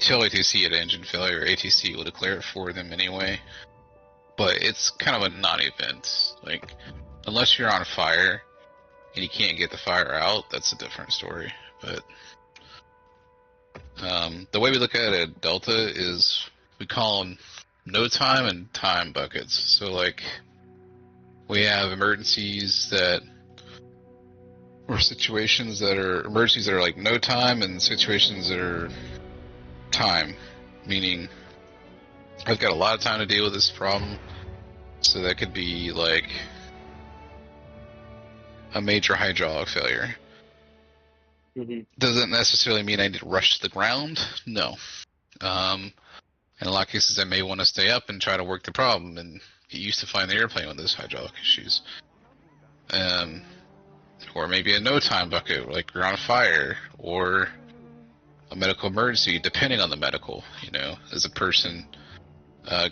tell ATC an engine failure, ATC will declare it for them anyway. But it's kind of a non-event. Like, unless you're on fire and you can't get the fire out, that's a different story. But the way we look at it at Delta is we call them no time and time buckets. So, like, we have emergencies that, or situations that are emergencies that are like no time, and situations that are time, meaning I've got a lot of time to deal with this problem. So that could be like a major hydraulic failure. Mm-hmm. Doesn't necessarily mean I need to rush to the ground. No. In a lot of cases, I may want to stay up and try to work the problem and get used to flying the airplane with those hydraulic issues. Or maybe a no-time bucket, like you're on fire, or a medical emergency, depending on the medical. You know, as a person,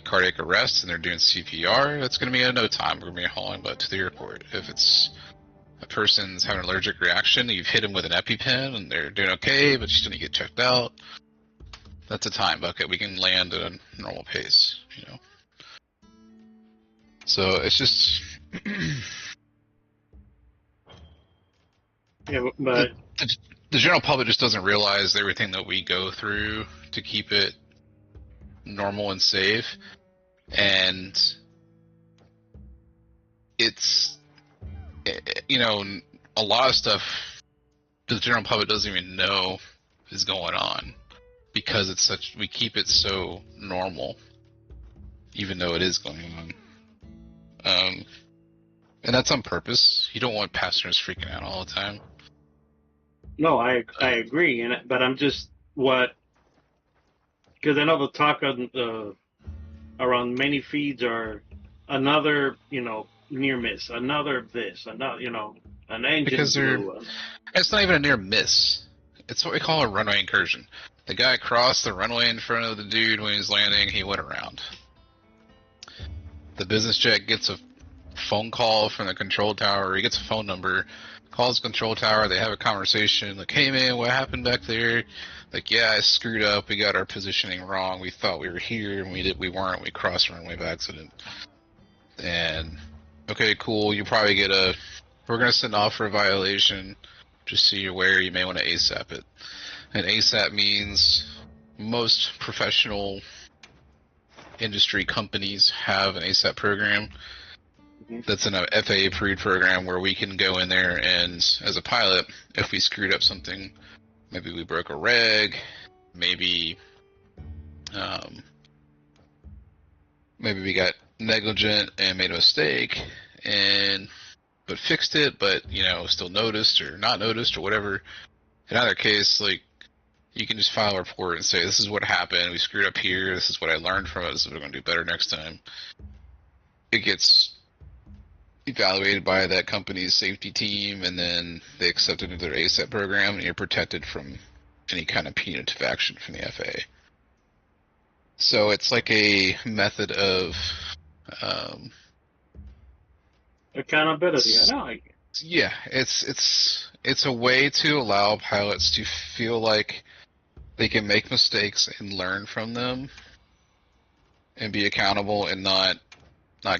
cardiac arrest, and they're doing CPR, that's going to be a no-time. We're going to be hauling butt to the airport. If it's a person's having an allergic reaction, you've hit them with an EpiPen, and they're doing okay, but you still need to get checked out, that's a time bucket. We can land at a normal pace, you know. So it's just... Yeah, but the general public just doesn't realize everything that we go through to keep it normal and safe, and it's, you know, a lot of stuff the general public doesn't even know is going on because it's such, we keep it so normal even though it is going on. And that's on purpose. You don't want passengers freaking out all the time. no, I agree, but I'm just because I know the talk around many feeds are another, you know, near miss, another this, another, you know, an engine because blew. It's not even a near miss. It's what we call a runway incursion. The guy crossed the runway in front of the dude when he was landing. He went around. The business jet gets a phone call from the control tower. He gets a phone number, calls the control tower. They have a conversation. Like, hey man, what happened back there? Like, yeah, I screwed up. We got our positioning wrong. We thought we were here, and we weren't. We crossed the runway by accident. And okay, cool. You probably get we're gonna send off for a violation. Just so you're aware, you may want to ASAP it. And ASAP means most professional industry companies have an ASAP program. That's an FAA approved program where we can go in there and, as a pilot, if we screwed up something, maybe we broke a reg, maybe we got negligent and made a mistake, but fixed it, but, you know, still noticed or not noticed or whatever. In either case, like, you can just file a report and say, this is what happened, we screwed up here, this is what I learned from it, this is what we're going to do better next time. It gets evaluated by that company's safety team, and then they accept it into their ASAP program, and you're protected from any kind of punitive action from the FAA. So it's like a method of Accountability. I know. Yeah, it's a way to allow pilots to feel like they can make mistakes and learn from them, and be accountable and not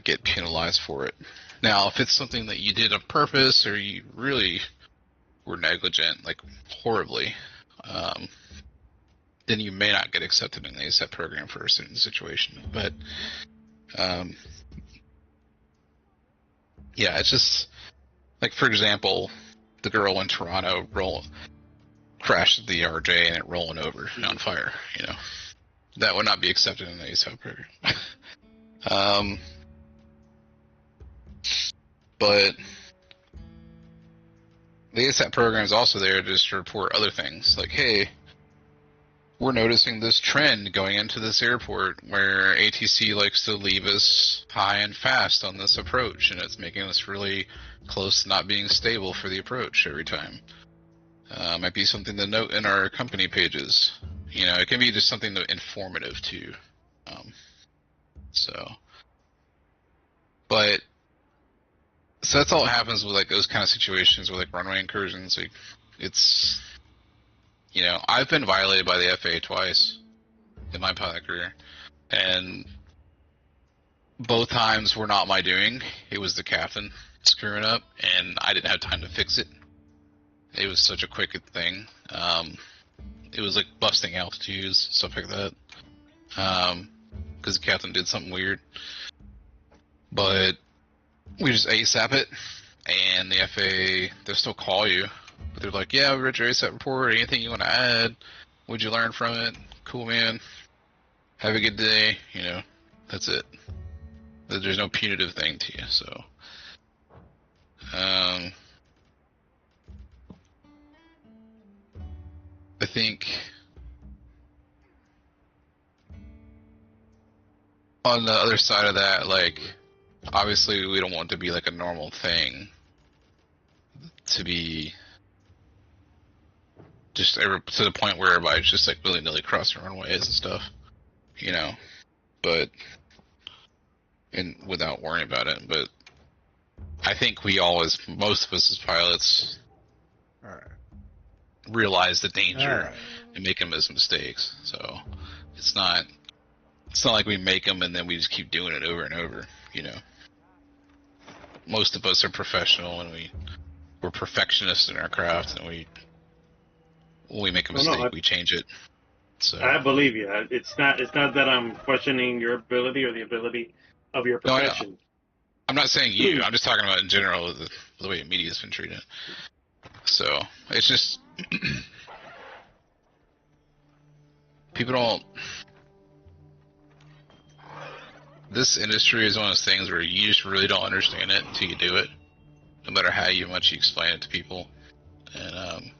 get penalized for it. Now, if it's something that you did on purpose or you really were negligent, like horribly, then you may not get accepted in the ASAP program for a certain situation. But yeah, it's just like, for example, the girl in Toronto crashed the RJ and it rolling over on fire. You know, that would not be accepted in the ASAP program. But the ASAP program is also there just to report other things. Like, hey, we're noticing this trend going into this airport where ATC likes to leave us high and fast on this approach, and it's making us really close to not being stable for the approach every time. Might be something to note in our company pages. You know, it can be just something informative too. So that's all that happens with, like, those kind of situations with, like, runway incursions. Like, it's, you know, I've been violated by the FAA twice. in my pilot career, and both times were not my doing. It was the captain screwing up, and I didn't have time to fix it. It was such a quick thing. It was like busting altitudes, stuff like that. Because the captain did something weird. But we just ASAP it, and the FAA, they'll still call you. But they're like, yeah, we read your ASAP report, anything you want to add? What'd you learn from it? Cool, man. Have a good day. You know, that's it. There's no punitive thing to you, so. I think on the other side of that, like, obviously we don't want it to be like a normal thing to be just to the point where everybody's just like willy-nilly crossing runways and stuff, you know, but and without worrying about it. But I think we always, most of us as pilots, realize the danger and make them as mistakes. So it's not like we make them and then we just keep doing it over and over, you know. Most of us are professional, and we're perfectionists in our craft, and when we make a mistake, we change it. So I believe you. It's not that I'm questioning your ability or the ability of your profession. No, I'm not saying you. I'm just talking about in general the way media's been treated. So it's just people don't. This industry is one of those things where you just really don't understand it until you do it, no matter how much you explain it to people. And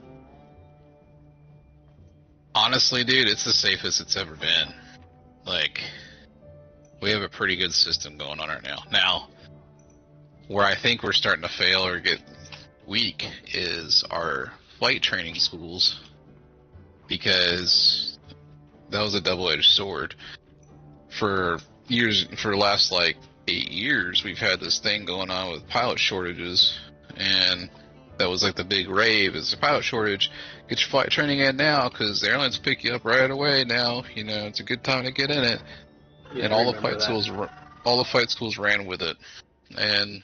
honestly, dude, it's the safest it's ever been. Like, we have a pretty good system going on right now. Now, where I think we're starting to fail or get weak is our flight training schools, because that was a double-edged sword. For the last like 8 years, we've had this thing going on with pilot shortages, and that was like the big rave, is a pilot shortage. Get your flight training in now, because the airlines pick you up right away now. You know, it's a good time to get in it. Yeah, and all the flight schools ran with it. And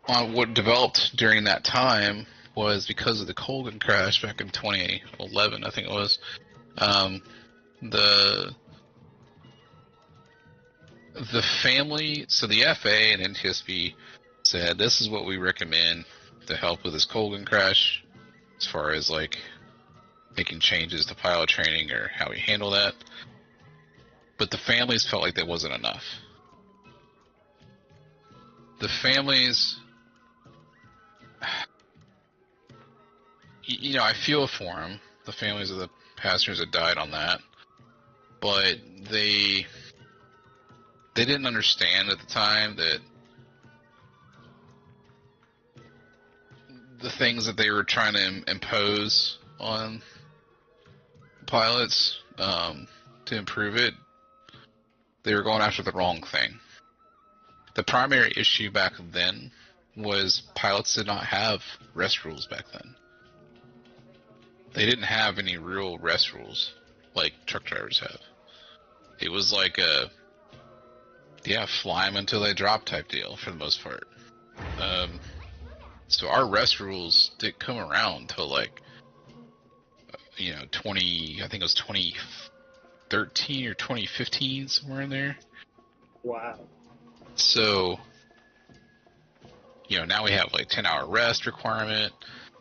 what developed during that time was, because of the Colgan crash back in 2011, I think it was, the family, so the FAA and NTSB said, this is what we recommend to help with this Colgan crash, as far as like making changes to pilot training or how we handle that. But the families felt like that wasn't enough. The families, you know, I feel for them, the families of the passengers that died on that, but they didn't understand at the time that the things that they were trying to impose on pilots to improve it, they were going after the wrong thing. The primary issue back then was pilots did not have rest rules back then. They didn't have any real rest rules like truck drivers have. It was like a, fly them until they drop type deal for the most part. So our rest rules didn't come around till like, 2013 or 2015, somewhere in there. Wow. So, now we have like 10-hour rest requirement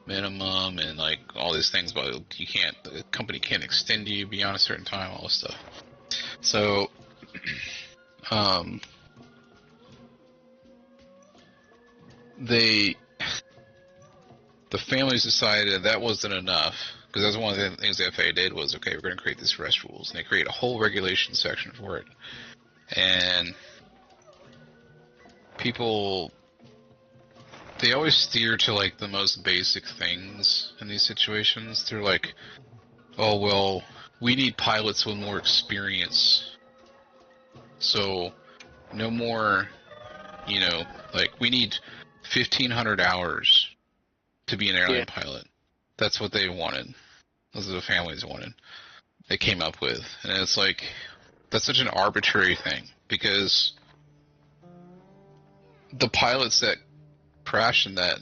minimum, and like all these things, but the company can't extend you beyond a certain time, all this stuff. So, the families decided that wasn't enough, because that's one of the things the FAA did was, okay, we're going to create these rest rules, and they create a whole regulation section for it. And people, they always steer to like the most basic things in these situations. They're like, oh, well, we need pilots with more experience. So no more, like we need 1,500 hours to be an airline pilot. That's what they wanted. Those are the families wanted. They came up with, and it's like that's such an arbitrary thing because the pilots that crashed in that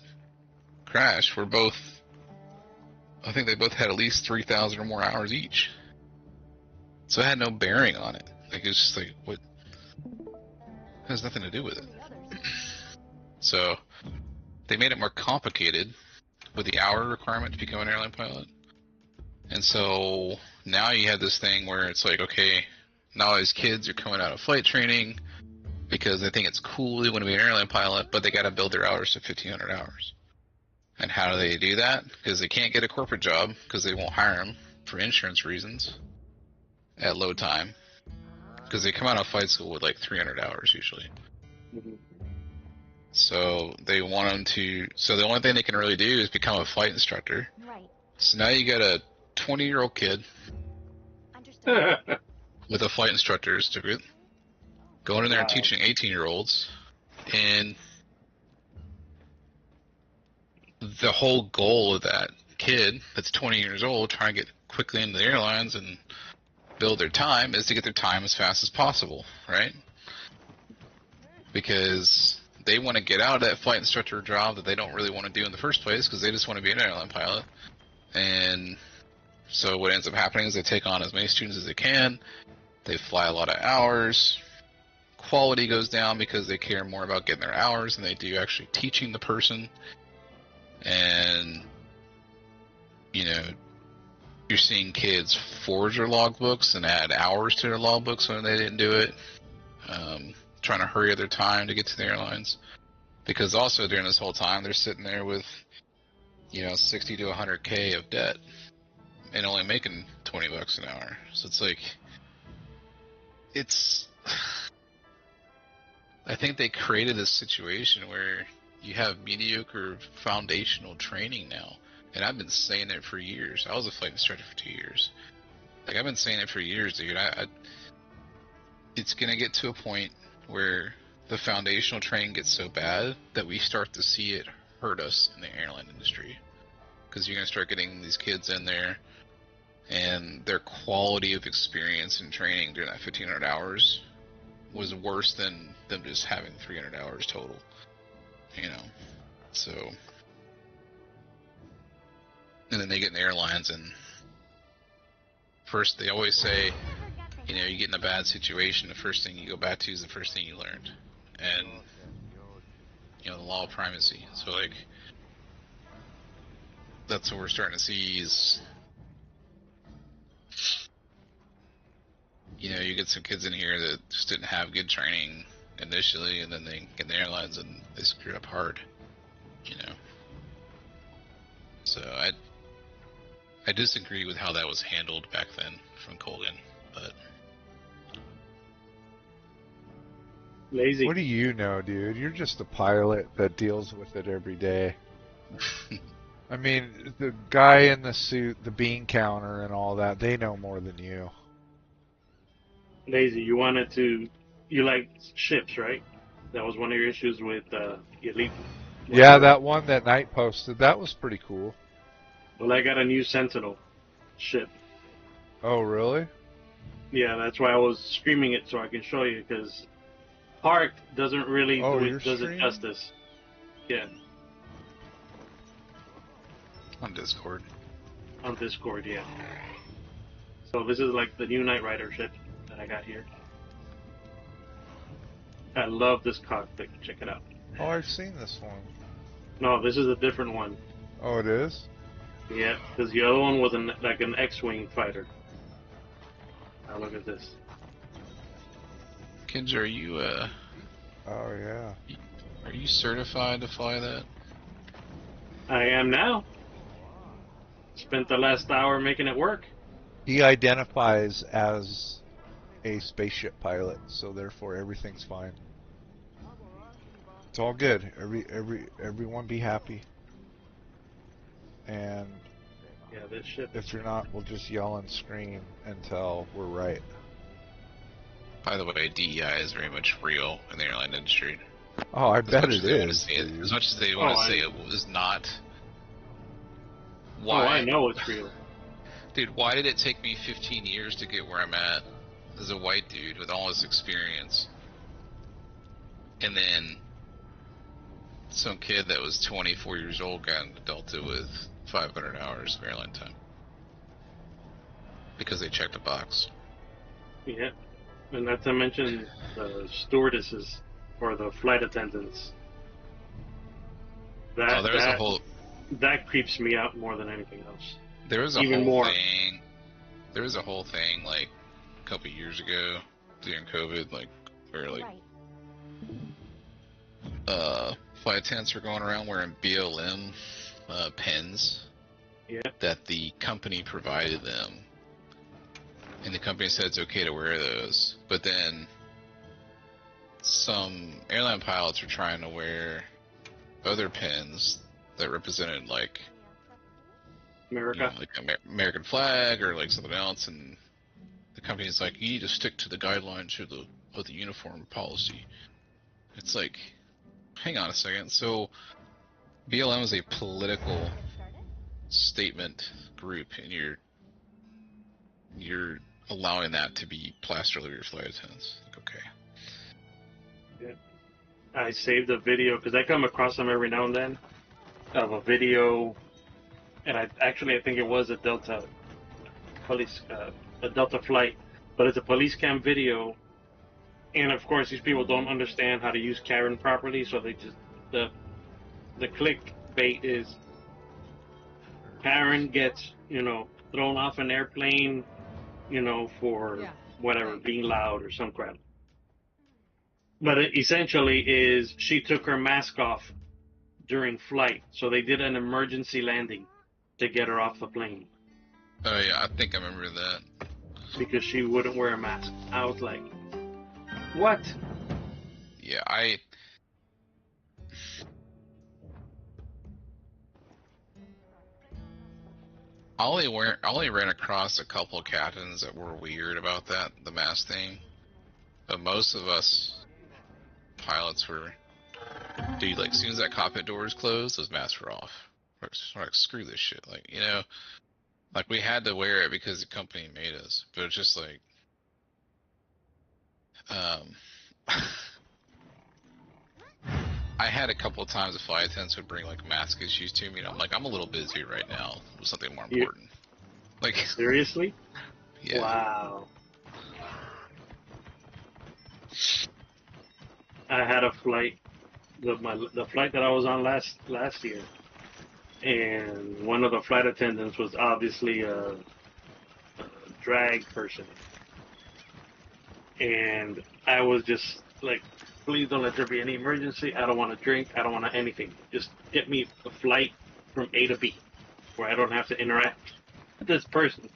crash were both. I think they both had at least 3,000 or more hours each. So it had no bearing on it. Like, it's just like, what? It has nothing to do with it. So, they made it more complicated with the hour requirement to become an airline pilot. And so, now you have this thing where it's like, okay, now all these kids are coming out of flight training because they think it's cool they want to be an airline pilot, but they got to build their hours to 1,500 hours. And how do they do that? Because they can't get a corporate job because they won't hire them for insurance reasons at low time. Because they come out of flight school with like 300 hours usually. Mhm. So they want them to. So the only thing they can really do is become a flight instructor. Right. So now you got a 20-year-old kid Understood. with a flight instructor certificate going in there and Wow. teaching 18-year-olds. And the whole goal of that kid that's 20 years old trying to get quickly into the airlines and build their time is to get their time as fast as possible, right? Because they want to get out of that flight instructor job that they don't really want to do in the first place because they just want to be an airline pilot. And so what ends up happening is they take on as many students as they can. They fly a lot of hours. Quality goes down because they care more about getting their hours than they do actually teaching the person. And, you know, you're seeing kids forge their logbooks and add hours to their logbooks when they didn't do it, trying to hurry their time to get to the airlines. Because also during this whole time, they're sitting there with, you know, 60 to 100K of debt and only making $20 an hour. So it's like, I think they created this situation where you have mediocre foundational training now. And I've been saying it for years. I was a flight instructor for 2 years. Like, I've been saying it for years, dude. It's going to get to a point where the foundational training gets so bad that we start to see it hurt us in the airline industry. Because you're going to start getting these kids in there, and their quality of experience and training during that 1,500 hours was worse than them just having 300 hours total. You know, so, and then they get in the airlines, and first they always say, you know, you get in a bad situation, the first thing you go back to is the first thing you learned, and, you know, the law of primacy. So, like, that's what we're starting to see is, you know, you get some kids in here that just didn't have good training initially, and then they get in the airlines and they screw up hard, you know. So I disagree with how that was handled back then from Colgan, but Lazy. What do you know, dude? You're just a pilot that deals with it every day. I mean, the guy in the suit, the bean counter and all that, they know more than you. Lazy. You like ships, right? That was one of your issues with Elite. Yeah, that one that Knight posted, that was pretty cool. Well, I got a new Sentinel ship. Oh, really? Yeah, that's why I was screaming it so I can show you, because Park doesn't really Oh, do you're it streaming? justice. Yeah, on Discord. on Discord, yeah. So this is like the new Knight Rider ship that I got here. I love this cockpit. Check it out. Oh, I've seen this one. No, this is a different one. Oh, it is? Yeah, because the other one was like an X-wing fighter. Now look at this. Kinja, Oh, yeah. are you certified to fly that? I am now. Spent the last hour making it work. He identifies as a spaceship pilot, so therefore everything's fine. It's all good. Everyone be happy. And Yeah, this ship. if you're not, we'll just yell and scream until we're right. By the way, DEI is very much real in the airline industry. Oh, I As bet much it as they want to is. say it, dude. as much as they want to I- say it was not. Oh, Why? I know it's real. Dude, why did it take me 15 years to get where I'm at as a white dude with all this experience? And then some kid that was 24 years old got into Delta with 500 hours of airline time. Because they checked a box. Yeah. And not to mention the stewardesses or the flight attendants. Oh, there was a whole... That creeps me out more than anything else. There was a Even whole more. thing. There was a whole thing like a couple years ago during COVID, like where like Right. flight attendants were going around wearing BLM pins Yeah. that the company provided them, and the company said it's okay to wear those. But then some airline pilots were trying to wear other pins that represented like America. like American flag or like something else, and the company's like, you need to stick to the guidelines of the uniform policy. It's like, hang on a second. So BLM is a political statement group, and you're allowing that to be plastered over your flight attendants. Like, okay. I saved a video because I come across them every now and then of a video, and I think it was a Delta police, a Delta flight, but it's a police cam video, and of course these people don't understand how to use Karen properly, so they just the clickbait is Karen gets thrown off an airplane, for whatever being loud or some crap. But it essentially is she took her mask off during flight, so they did an emergency landing to get her off the plane Oh yeah, I think I remember that. because she wouldn't wear a mask. I was like, what? Yeah, I only ran across a couple of captains that were weird about that, the mask thing. But most of us pilots were, dude, like, as soon as that cockpit door is closed, those masks were off. We're like, screw this shit. Like, like, we had to wear it because the company made us. But it's just like, I had a couple of times the flight attendants would bring, like, mask issues to me, and I'm like, I'm a little busy right now with something more important. Like, Seriously? yeah. Wow. I had a flight, the flight that I was on last year, and one of the flight attendants was obviously a drag person, and I was just like, please don't let there be any emergency. I don't want to drink. I don't want to anything. Just get me a flight from A to B, where I don't have to interact with this person.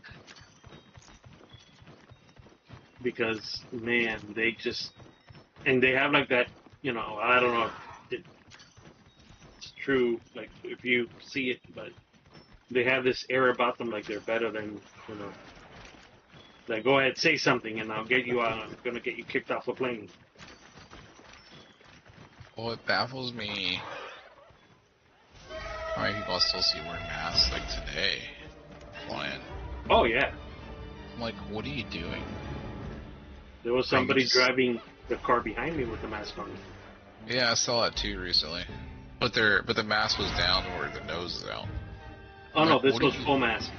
Because man, they just, and they have like that, I don't know if it's true, like if you see it, but they have this air about them, like they're better than, like, go ahead, say something, and I'll get you out. I'm gonna get you kicked off a plane. Well, it baffles me how many people I still see wearing masks, like, today, flying. Oh yeah, I'm like, what are you doing? there was somebody driving the car behind me with the mask on. Yeah, I saw that too recently. But the mask was down where the nose is out. Oh no, Like, this what was do you- full mask.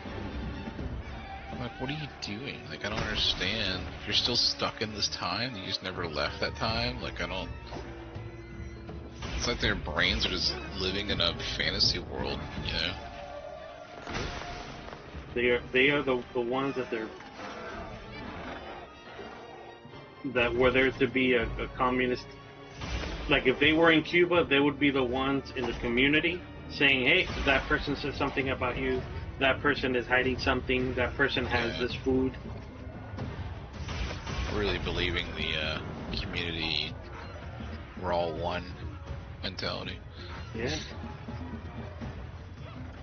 I'm like, what are you doing? Like, I don't understand. If you're still stuck in this time, you just never left that time. Like, I don't. It's like their brains are just living in a fantasy world, They are the ones that were there to be a communist. Like if they were in Cuba, they would be the ones in the community saying, "Hey, that person said something about you. That person is hiding something. That person has this food." Really believing the community, we're all one mentality. Yeah.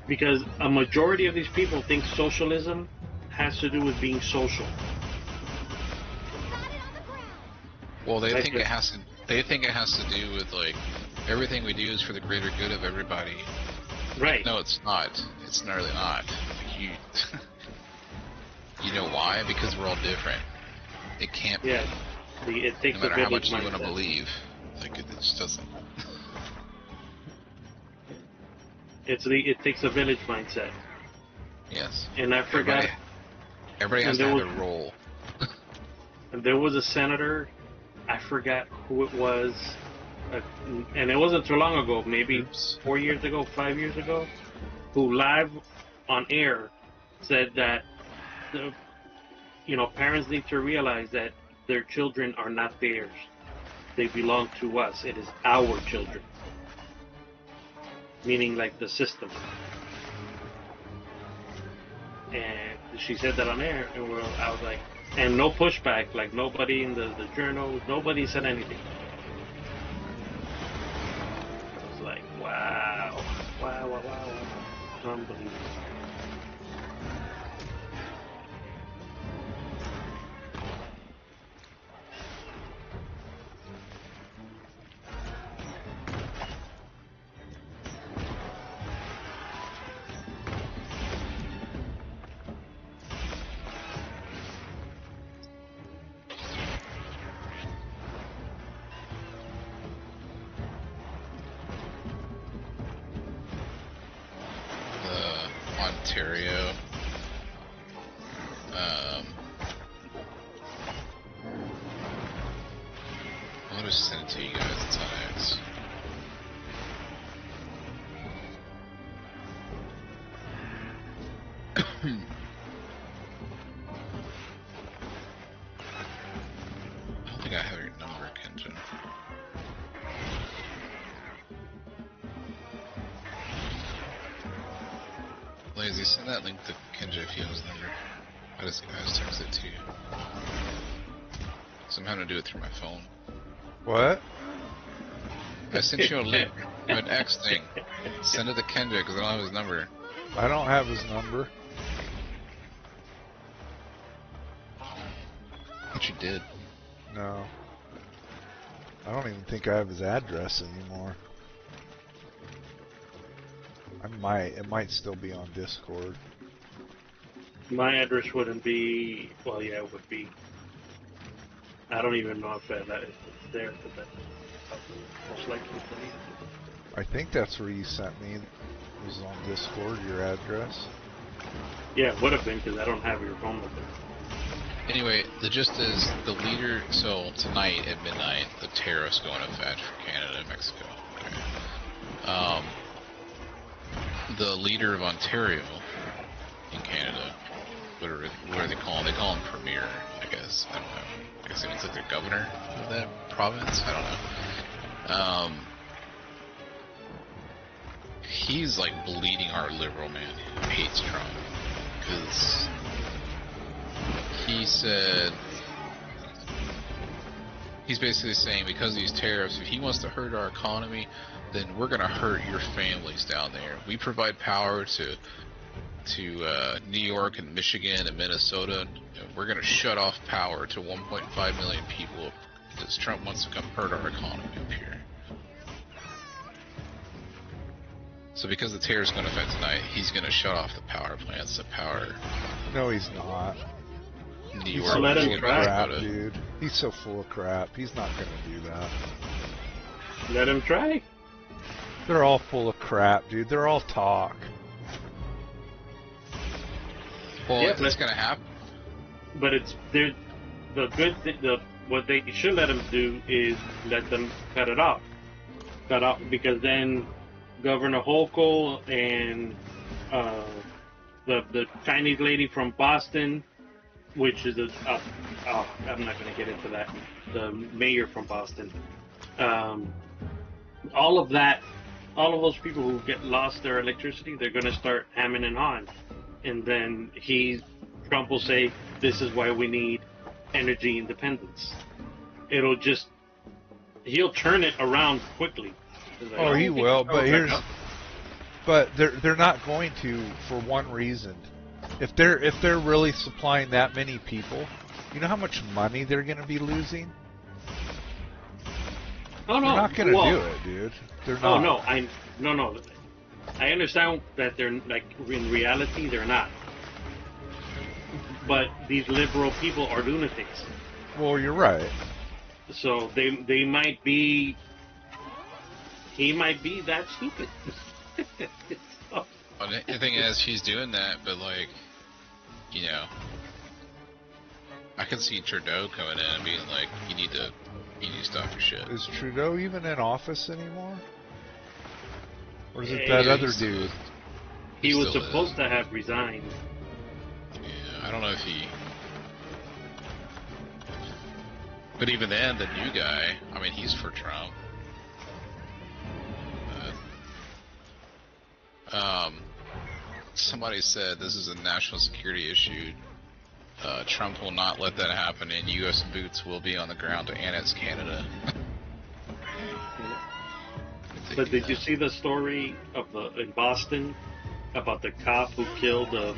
Because a majority of these people think socialism has to do with being social. Well, they Like think the- it has to. They think it has to do with like everything we do is for the greater good of everybody. Right. No, it's not. It's really not. Like, You know why? Because we're all different. It can't be. Yeah, it takes No a matter how much village you want to mindset. believe. Like, it just doesn't. It takes a village mindset, Yes. and I forgot. Everybody has And to there have was- their role. There was a senator, I forgot who it was, and it wasn't too long ago, maybe Oops. 4 years ago, 5 years ago, who live on air said that the, parents need to realize that their children are not theirs. They belong to us. It is our children. Meaning like the system. And she said that on air, and I was like, and no pushback, like nobody in the journal, nobody said anything. I was like, wow. Unbelievable. The Ontario. I'll just send it to you guys. It's on X. I don't think I have your number, Kenton. Lazy, send that link to Kenji if you have his number. I just text it to you. So I'm having to do it through my phone. What? I sent you a link to an X thing. Send it to Kenji because I don't have his number. I don't have his number. But you did. No. I don't even think I have his address anymore. I might. It might still be on Discord. My address wouldn't be, well, yeah, it would be. I don't even know if it's there, but that's most likely for me. I think that's where you sent me. It was on Discord, your address. Yeah, it would have been because I don't have your phone number. Anyway, the gist is the leader. So tonight at midnight, the tariffs go into effect for Canada and Mexico. Okay. The leader of Ontario in Canada, what are they call him? They call him Premier, I guess. I don't know. I guess it means like the governor of that province. I don't know. He's like bleeding heart liberal, man. He hates Trump because he said he's basically saying because of these tariffs, if he wants to hurt our economy, then we're gonna hurt your families down there. We provide power to New York and Michigan and Minnesota. And we're gonna shut off power to 1.5 million people because Trump wants to come hurt our economy up here. So because the tariff's going to affect tonight, he's going to shut off the power plants to power No, he's not. New He's York. so let him full of try. crap, dude. He's so full of crap. He's not gonna do that. Let him try. They're all full of crap, dude. They're all talk. Well, Yeah, it's but- going to happen. But the good thing, what they should let them do is let them cut off, because then Governor Hochul and the Chinese lady from Boston, which is I'm not going to get into that. The mayor from Boston, all of those people who lost their electricity, they're going to start hamming and hawing, and then Trump will say, "This is why we need energy independence." He'll turn it around quickly. He's like, Oh, he will, but okay. they're not going to for one reason. If they're really supplying that many people, you know how much money they're going to be losing? Oh, no, They're not going to well, do it, dude. They're Oh not. no, I understand that they're like in reality they're not. but these liberal people are lunatics. Well, you're right. So they might be. He might be that stupid. So, Well, the thing is, he's doing that, but like, you know, I can see Trudeau coming in and being like, you need to stop your shit. Is Trudeau even in office anymore? Or is it Yeah, that other he's still- dude? he was still supposed is. to have resigned. Yeah, I don't know if he. But even then, the new guy, I mean, he's for Trump. Somebody said this is a national security issue. Trump will not let that happen, and U.S. boots will be on the ground to annex Canada. But did you see the story of in Boston about the cop who killed the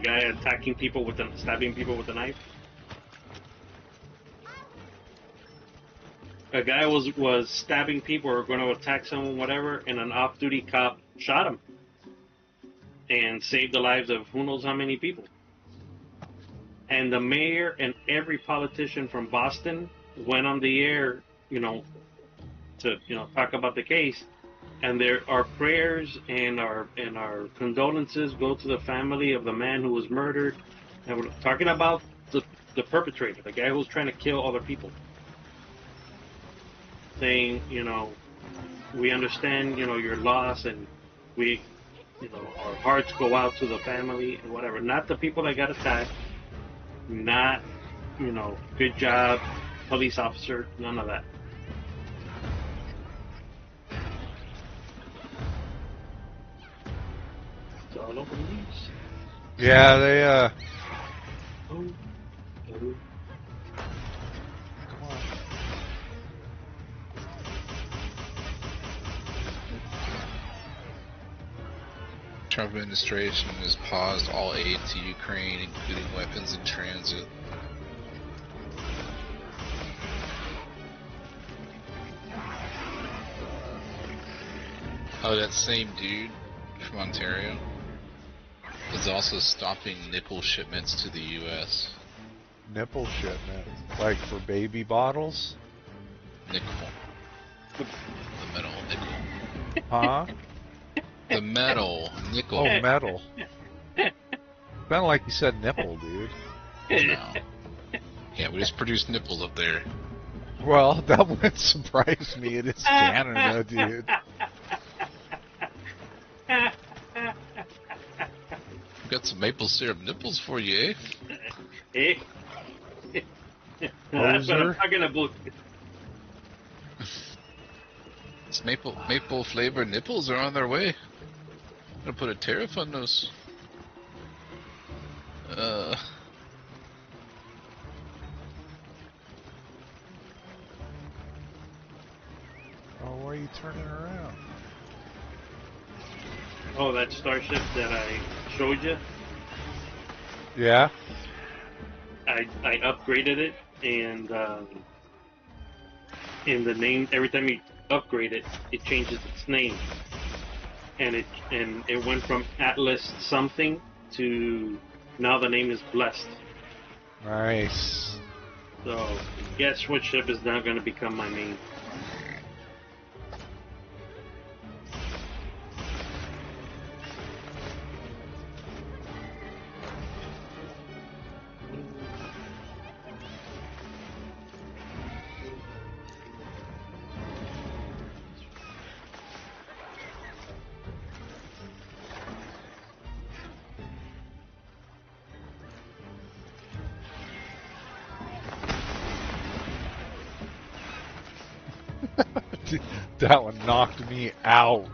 guy attacking people stabbing people with a knife? A guy was stabbing people or going to attack someone, whatever, and an off-duty cop shot him and saved the lives of who knows how many people. And the mayor and every politician from Boston went on the air, to talk about the case. And our prayers and our condolences go to the family of the man who was murdered. And we're talking about the perpetrator, the guy who was trying to kill other people. Saying, we understand, your loss, and we, our hearts go out to the family and whatever. Not the people that got attacked. Not, good job, police officer. None of that. It's all over the news. Yeah, they Oh, oh. Come on. Trump administration has paused all aid to Ukraine, including weapons in transit. Oh, that same dude from Ontario is also stopping nipple shipments to the U.S. Nipple shipment. Like for baby bottles? Nickel. The metal nickel. Huh? The metal nickel. Oh, metal. Sounded like you said nipple, dude. No. Yeah, we just produce nipples up there. Well, that wouldn't surprise me. It is Canada, dude. We got some maple syrup nipples for you, eh? That's what I'm Poser. talking about. It's maple flavored nipples are on their way. Gonna put a tariff on those. Oh, why are you turning around? Oh, that starship that I showed you. Yeah? I upgraded it, and in the name, every time you upgrade it, it changes its name, and it went from Atlas something to now the name is Blessed. Nice. So guess which ship is now going to become my main? Dude, that one knocked me out.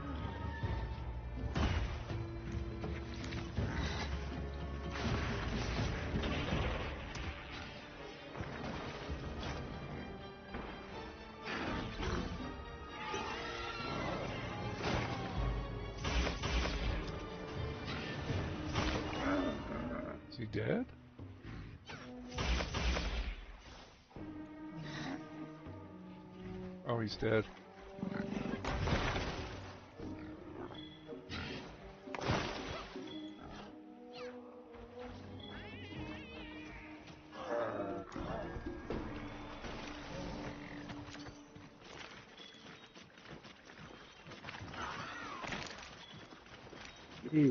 Is he dead? Oh, he's dead. Hmm.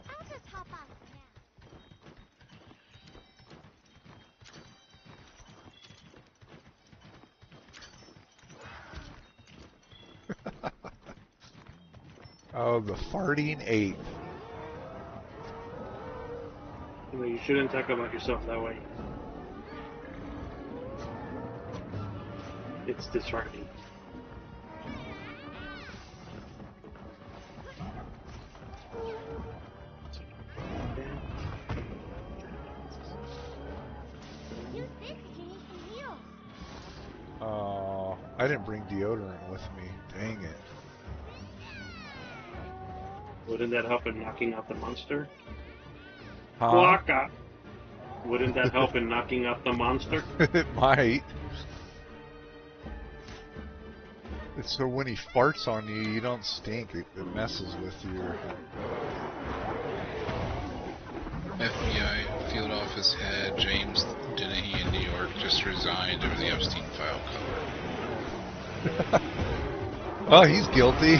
I'll just hop on now. Oh, the farting ape. You know, you shouldn't talk about yourself that way. It's disheartening. Use this if you need some heals. Oh, I didn't bring deodorant with me. Dang it. Wouldn't that help in knocking out the monster? Huh? Quacka. Wouldn't that help in knocking out the monster? It might. So when he farts on you, you don't stink. It messes with your... FBI field office head James Dennehy in New York just resigned over the Epstein file cover. Oh, he's guilty.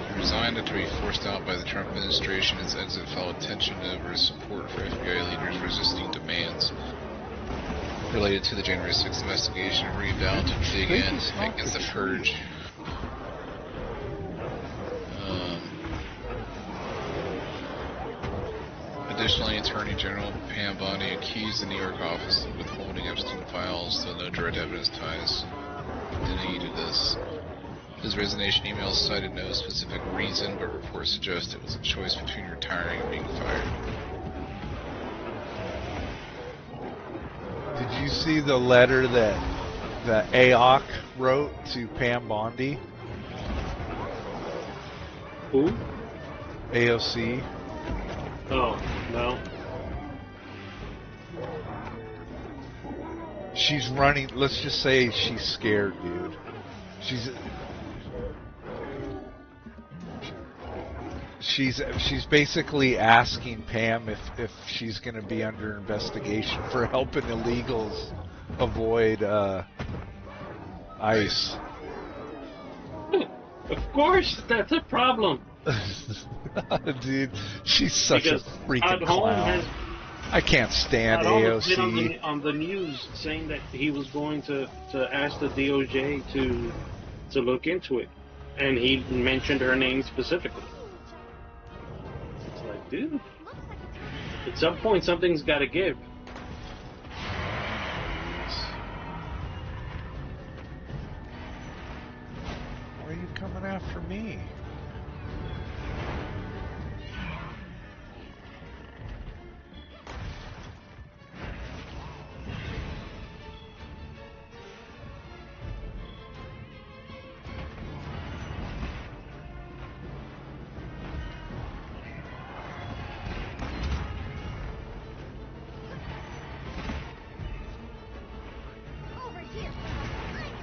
He resigned after being forced out by the Trump administration. His exit followed tension over his support for FBI leaders resisting demands related to the January 6th investigation, where he vowed to dig in against the purge. Additionally, Attorney General Pam Bondi accused the New York office of withholding Epstein files, though no direct evidence ties Dennehy to this. His resignation email cited no specific reason, but reports suggest it was a choice between retiring and being fired. Did you see the letter that AOC wrote to Pam Bondi? Who? AOC? Oh, no. She's running, let's just say she's scared, dude. She's basically asking Pam if she's going to be under investigation for helping illegals avoid ICE. Of course, that's a problem. Dude, she's such Because a freaking Todd Holm clown. I can't stand Todd Holm did AOC. on the news saying that he was going to ask the DOJ to look into it, and he mentioned her name specifically. It's like, dude, Looks like it's at some point something's got to give. Why are you coming after me? over here. I'm your turn.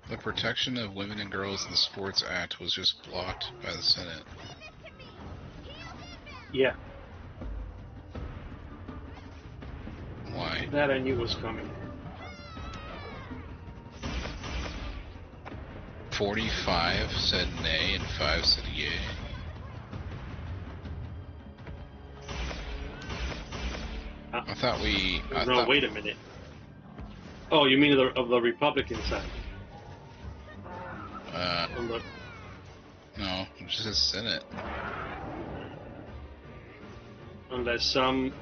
The Protection of Women and Girls in Sports Act was just blocked by the Senate. Yeah, Why? that I knew was coming. 45 said nay and 5 said yay. I thought No, wait a minute. Oh, you mean of the Republican side? On the, No, it's just the Senate. unless some.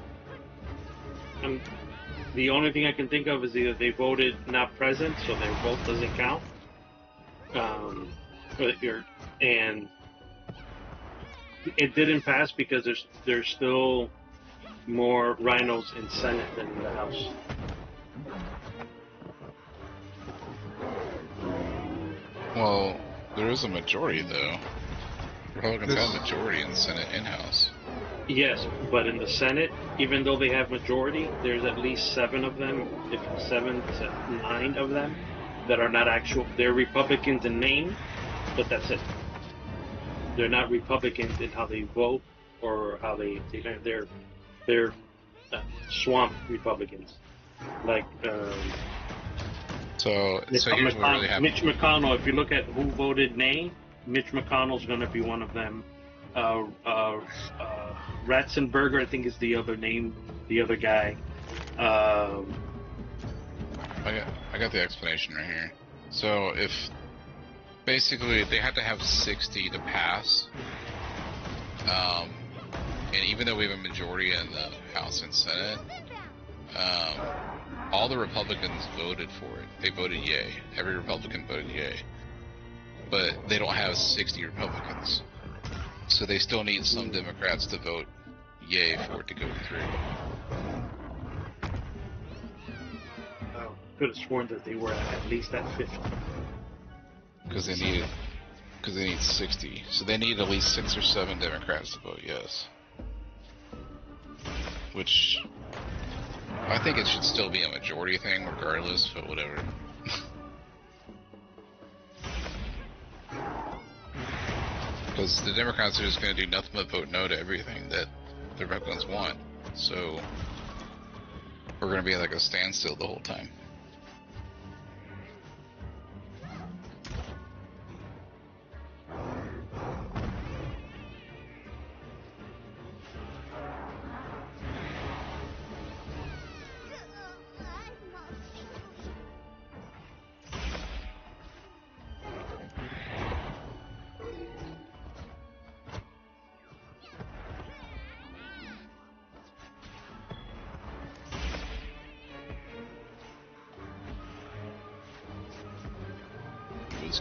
The only thing I can think of is either they voted not present, so their vote doesn't count. And it didn't pass because there's still more rhinos in Senate than in the House. Well, there is a majority though. Republicans This- have a majority in the Senate and House. Yes, but in the Senate, even though they have majority, there's at least 7 of them, if 7 to 9 of them, that are not actual. They're Republicans in name, but that's it. They're not Republicans in how they vote or how they're swamp Republicans, like So here's what really happened. Mitch McConnell. If you look at who voted nay, Mitch McConnell's going to be one of them. Ratzenberger, I think, is the other name. The other guy. I got the explanation right here. So if basically they had to have 60 to pass, and even though we have a majority in the House and Senate, all the Republicans voted for it. They voted yay. Every Republican voted yay. But they don't have 60 Republicans. So they still need some Democrats to vote yay for it to go through. Could have sworn that they were at least at 50. Because they need 60. So they need at least 6 or 7 Democrats to vote yes. Which I think it should still be a majority thing regardless, but whatever. Because the Democrats are just going to do nothing but vote no to everything that the Republicans want. So we're going to be at like a standstill the whole time.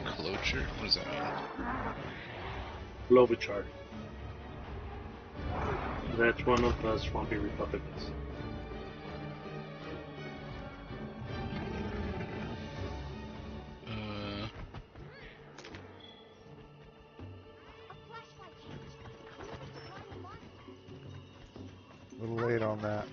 Cloture? What does that mean? Klobuchar. That's one of the swampy Republicans. A little late on that.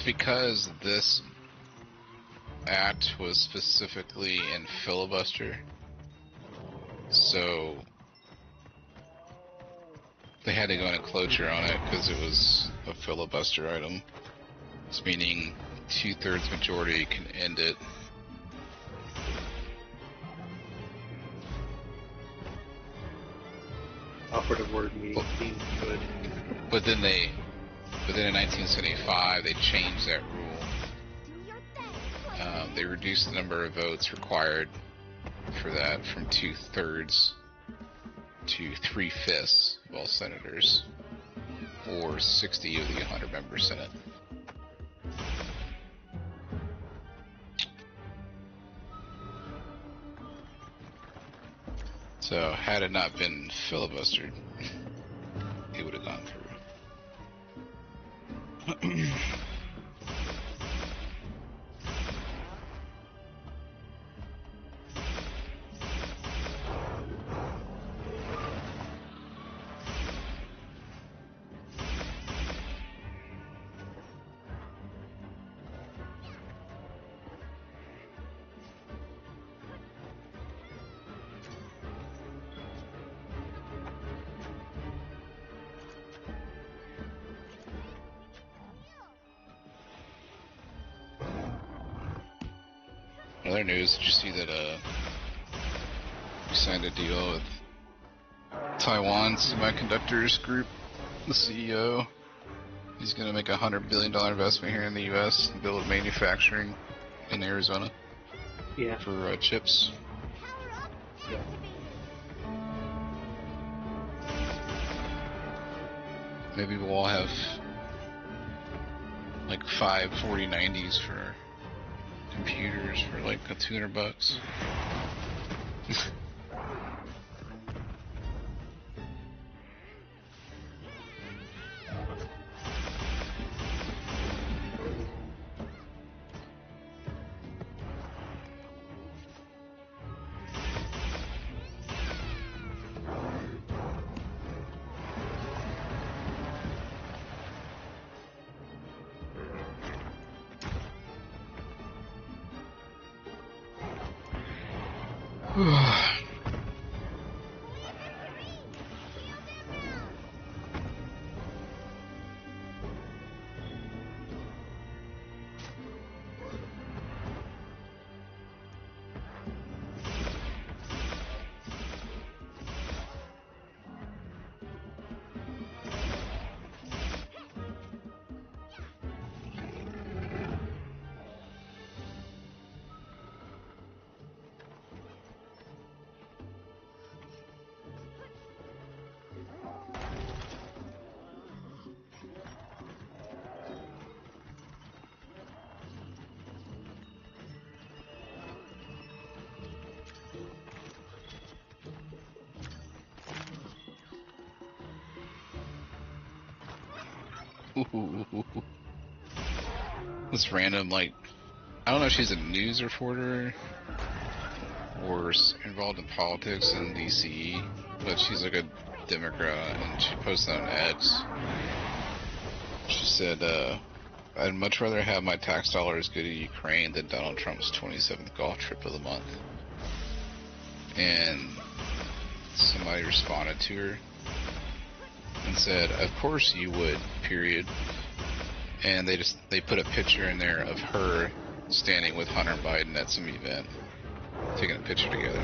Because this act was specifically in filibuster, so they had to go into cloture on it because it was a filibuster item. It's meaning 2/3 majority can end it. Operative word meaning being good. But then in 1975 they changed that rule. They reduced the number of votes required for that from 2/3 to 3/5 of all senators, or 60 of the 100-member Senate. So had it not been filibustered, it would have gone through. Other news, did you see that we signed a deal with Taiwan Semiconductors Group, the CEO? He's going to make $100 billion investment here in the U.S. and build manufacturing in Arizona Yeah. for chips. Power up. Yeah. Maybe we'll all have like 5 4090s for computers for like $200. This random, like, I don't know if she's a news reporter or involved in politics in DC, but she's like a Democrat, and she posted on X. She said, I'd much rather have my tax dollars go to Ukraine than Donald Trump's 27th golf trip of the month. And somebody responded to her and said, of course you would, period. And they put a picture in there of her standing with Hunter Biden at some event, taking a picture together.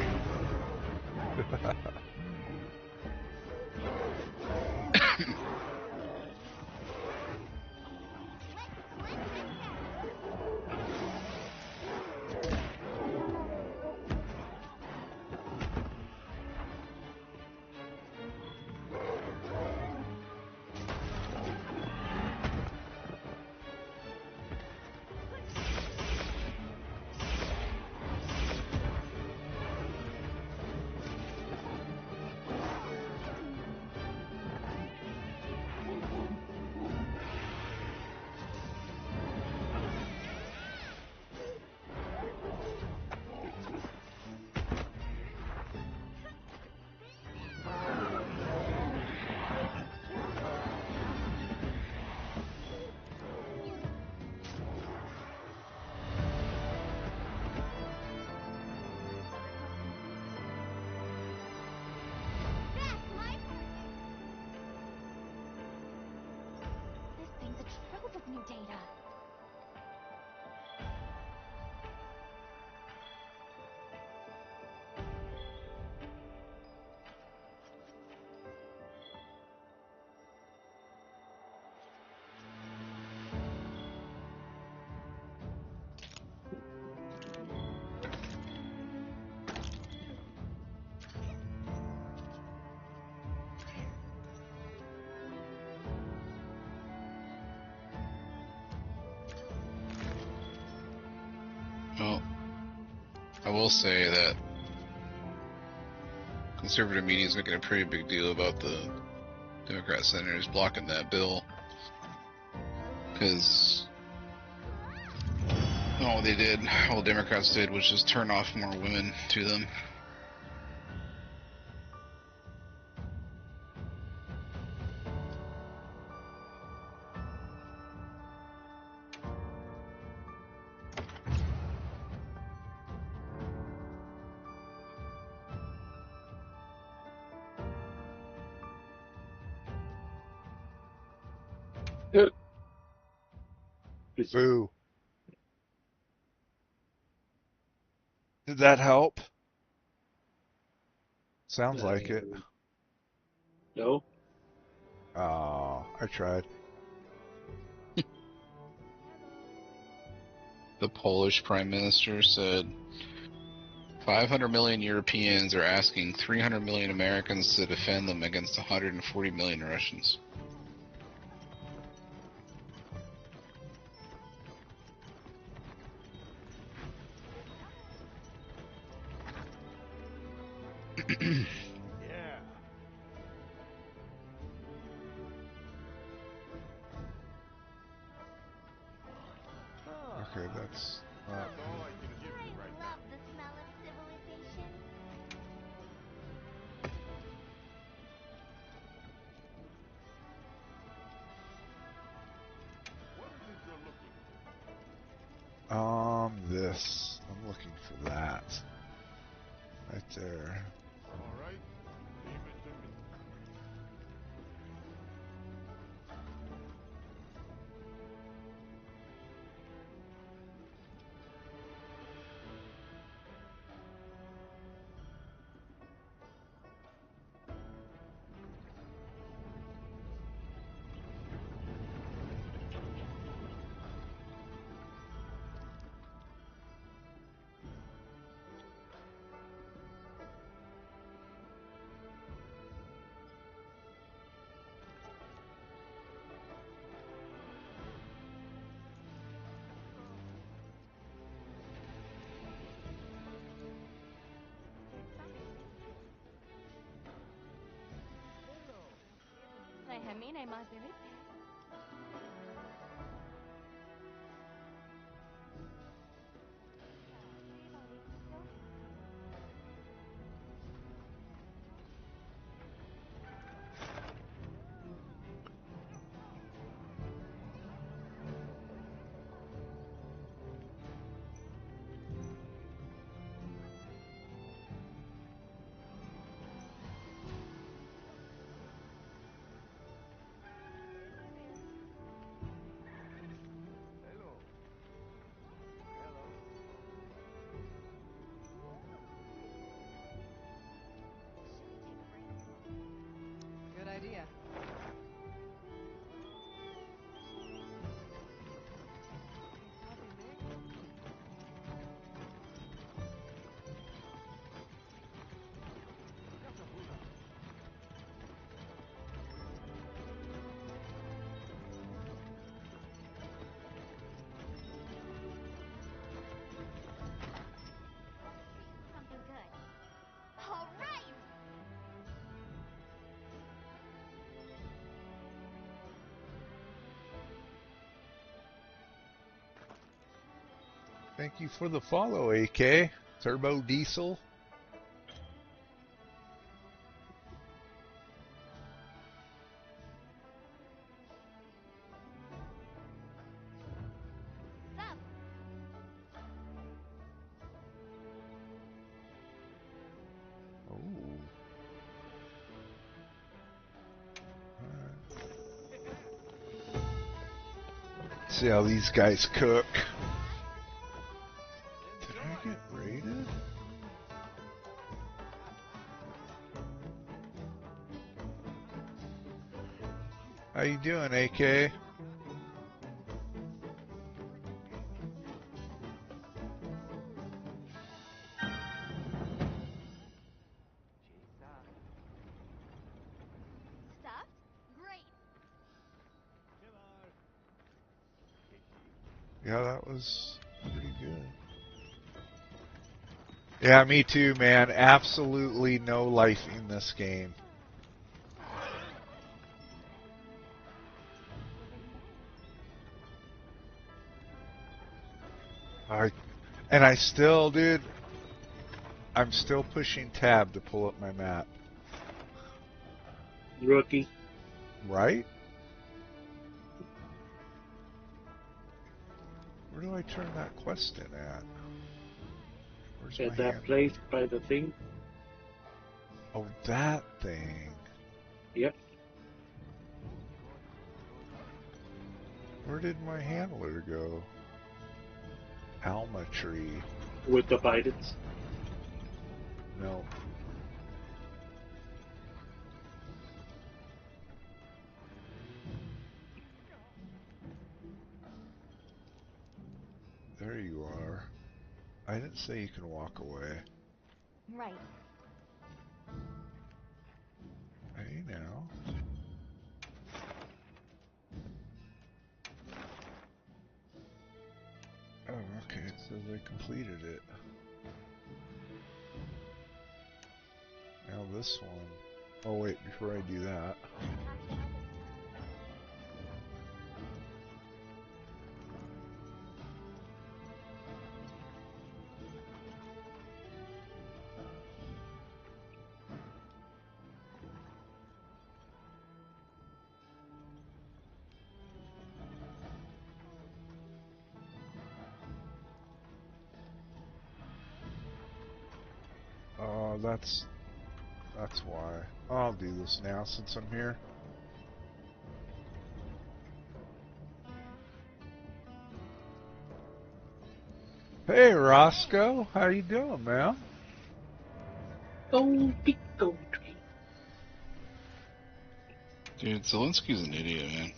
That's my person. This thing's a trove of new data. Well, I will say that conservative media is making a pretty big deal about the Democrat senators blocking that bill, because all Democrats did was just turn off more women to them. It's- Boo. Did that help? Sounds like it. No. Oh, I tried. The Polish Prime Minister said 500 million Europeans are asking 300 million Americans to defend them against 140 million Russians. Yeah. Okay, that's not. I love the smell of civilization. This. I'm looking for that. Right there. Déjame más de Good idea. something good. All right. Thank you for the follow, AK. Turbo Diesel. Sup? Oh. See how these guys cook. Did I get raided? How you doing, AK? Stuffed? Great. Yeah, that was pretty good. Yeah, me too, man. Absolutely no life in this game. I still, dude, I'm still pushing tab to pull up my map. Rookie. Right? Where do I turn that quest in at? Where's my At that hand? place by the thing. Oh, that thing. Yep. Where did my handler go? Alma tree. with the Bidens. No. There you are. I didn't say you can walk away. Right. Hey now. Oh, okay, it says I completed it. Now this one. Oh wait, before I do that. Oh, that's why. I'll do this now since I'm here. Hey Roscoe, how you doing, man? Oh, pico tree. Dude, Zelensky's an idiot, man.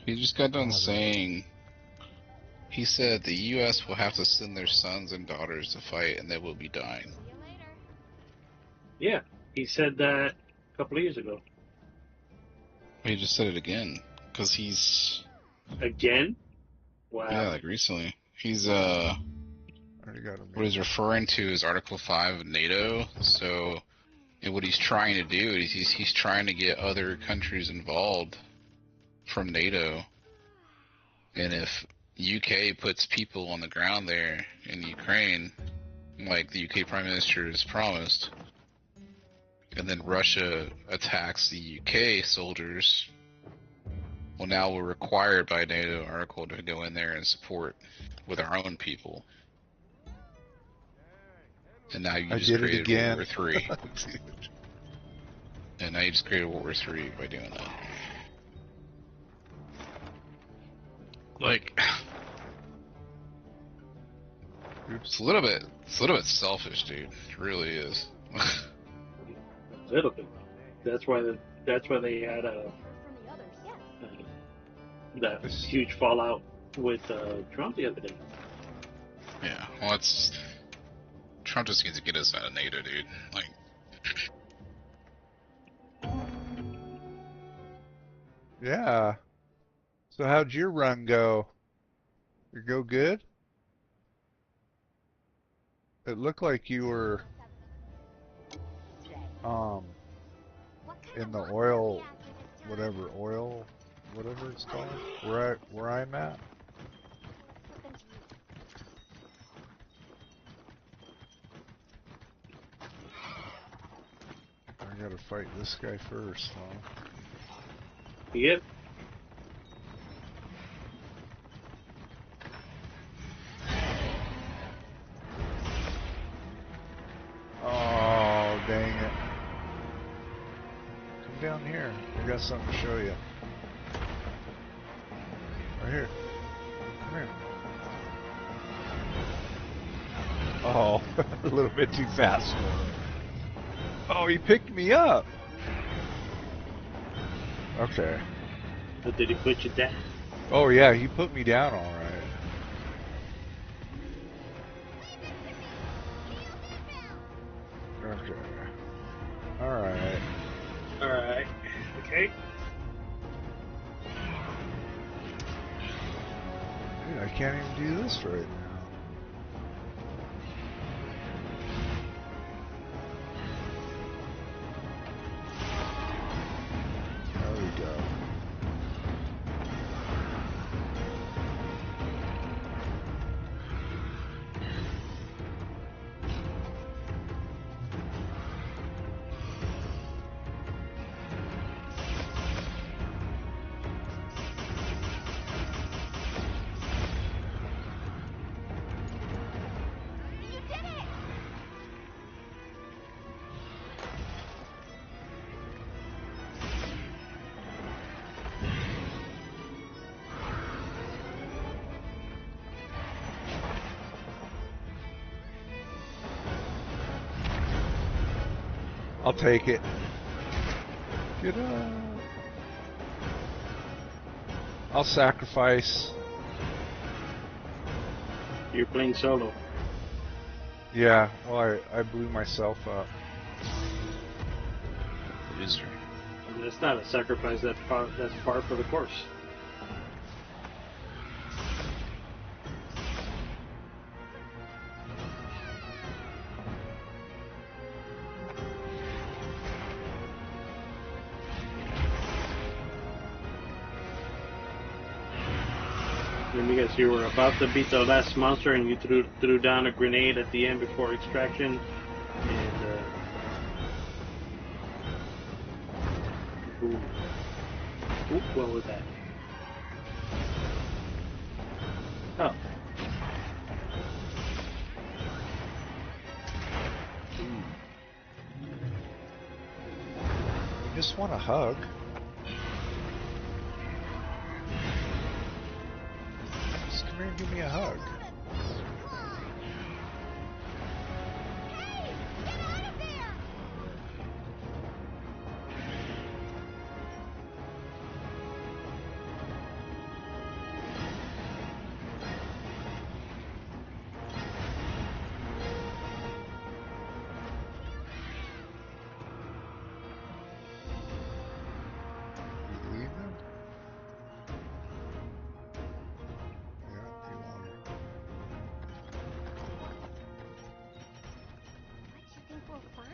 He just got done saying, he said the U.S. will have to send their sons and daughters to fight and they will be dying. See you later. Yeah, he said that a couple of years ago. He just said it again, because he's, Again? Wow. yeah, like recently. He's, I already got what he's referring to is Article 5 of NATO, so, and what he's trying to do is he's trying to get other countries involved from NATO, and if UK puts people on the ground there in Ukraine, like the UK Prime Minister has promised, and then Russia attacks the UK soldiers, well, now we're required by NATO article to go in there and support with our own people. And now you I just did it created again. World War III. And now you just created World War III by doing that. Like, it's a little bit selfish, dude. It really is. A little bit. That's why they had From the others. Yeah. that huge fallout with Trump the other day. Yeah, well, it's Trump just needs to get us out of NATO, dude. Like, Yeah. So how'd your run go? You go good? It looked like you were What kind in of the luck oil, did we have this time? whatever it's called. Where I'm at. Flippin' I gotta fight this guy first, huh? Yep. Oh, dang it. Come down here. I got something to show you. Right here. Come here. Oh, a little bit too fast for him. Oh, he picked me up. Okay. But did he put you down? Oh, yeah, he put me down all right. Okay. All right. Alright. Okay. Dude, I can't even do this right now. There we go. I'll take it. Get up. I'll sacrifice. You're playing solo. Yeah, well, I blew myself up. Loser. And it's not a sacrifice. That's par for the course. Let me guess, you were about to beat the last monster and you threw down a grenade at the end before extraction. And, ooh. Ooh, what was that? Oh. You just want a hug. Just come here and give me a hug. You leave them? Yeah, you want her. What you think we'll find?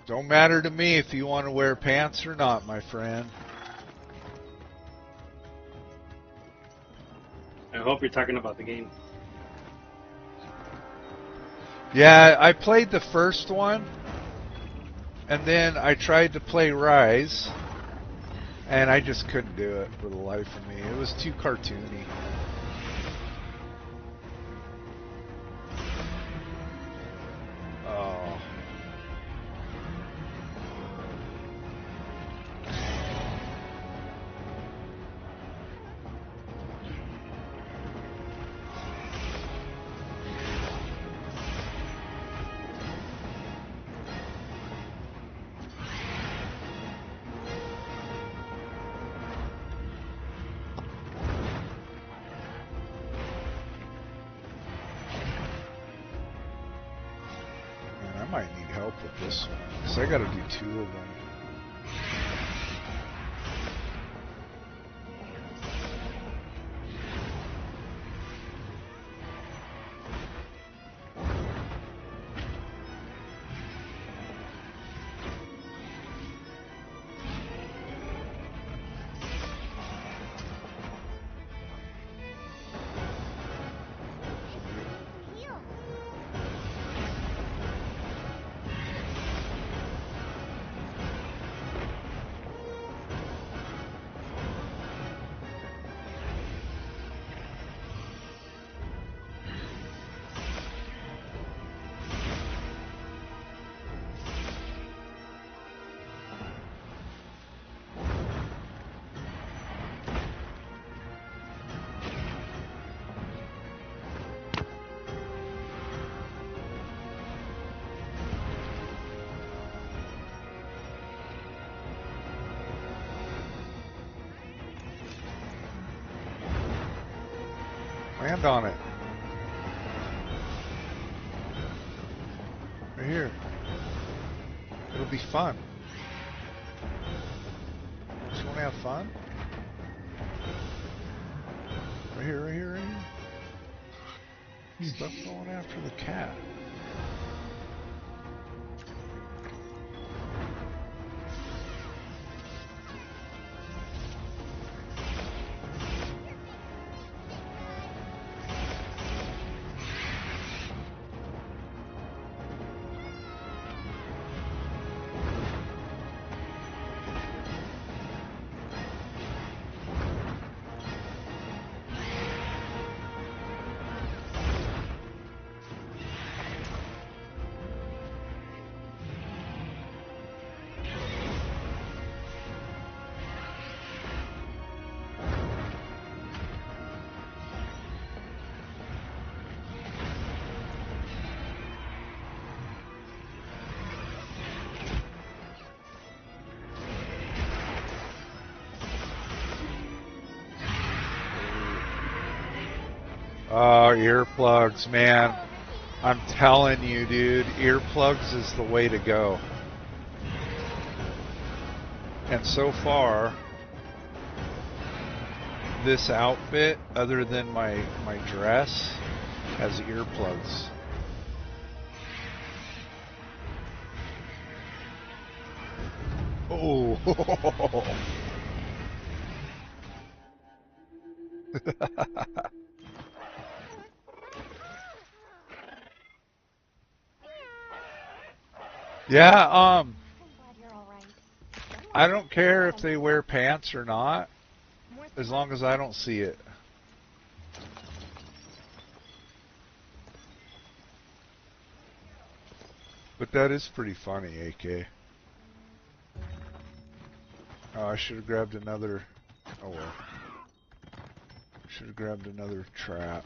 Don't matter to me if you want to wear pants or not, my friend. I hope you're talking about the game. Yeah, I played the first one, and then I tried to play Rise, and I just couldn't do it for the life of me. It was too cartoony. Oh. Man, I might need help with this one, because I gotta do 2 of them. Heal. Land on it. Right here. It'll be fun. Just want to have fun? Right here, right here, right here. Stop going after the cat. Oh, earplugs, man. I'm telling you, dude, earplugs is the way to go. And so far, this outfit, other than my dress, has earplugs. Oh. Yeah, I'm glad you're all right. I don't care if they wear pants or not, as long as I don't see it. But that is pretty funny, AK. Oh, I should have grabbed another... Oh well. Should have grabbed another trap.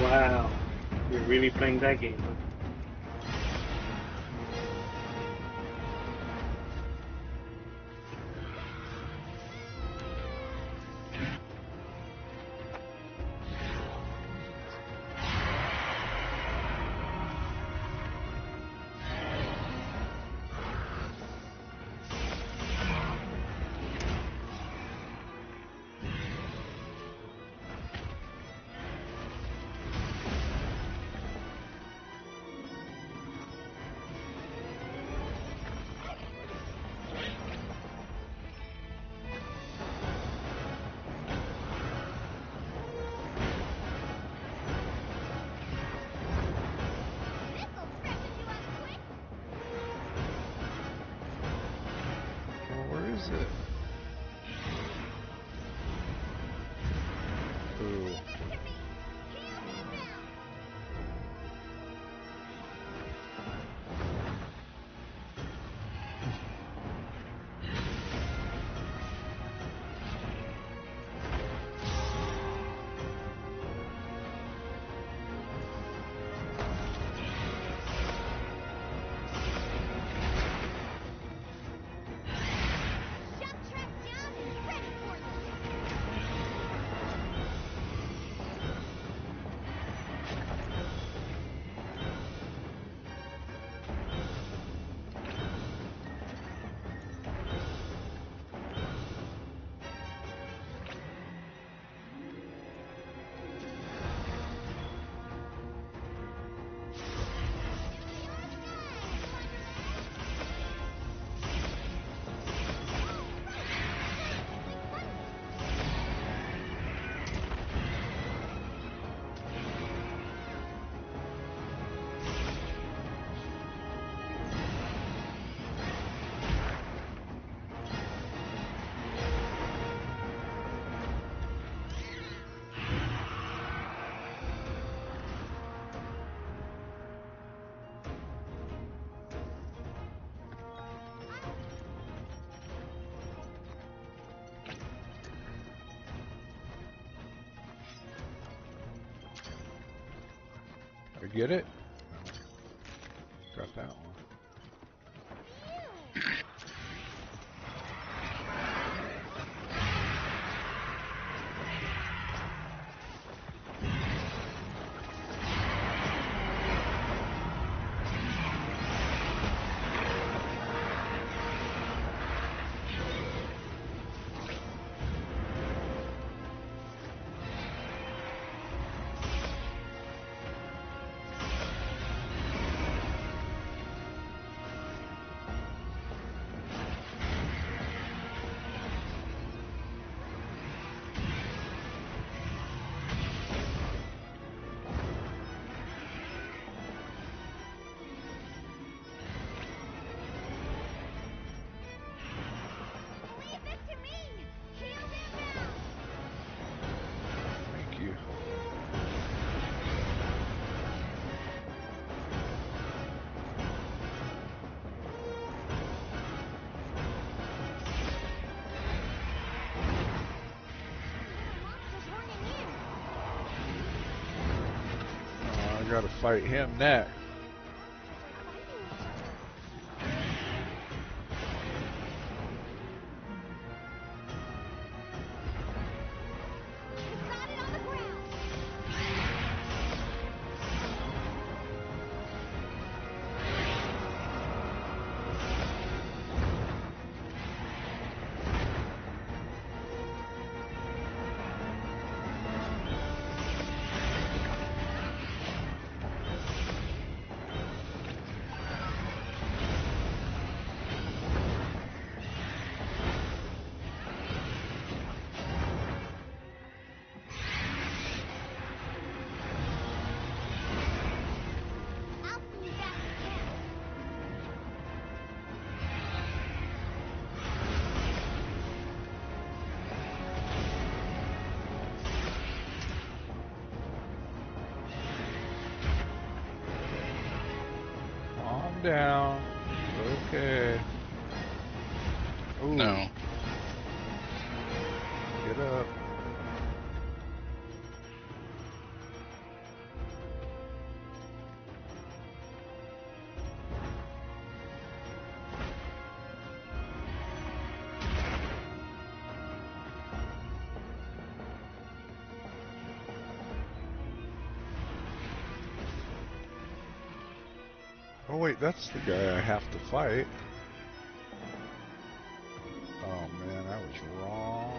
Wow. You're really playing that game, huh? Well, where is it? Ooh. Jump track down and ready for you. I get it? Got that one. gotta fight him next. Got it on the ground. I'll see you back at camp. Calm down. Okay. Ooh, No. get up. Oh wait, that's the guy I have to fight. Oh man, I was wrong.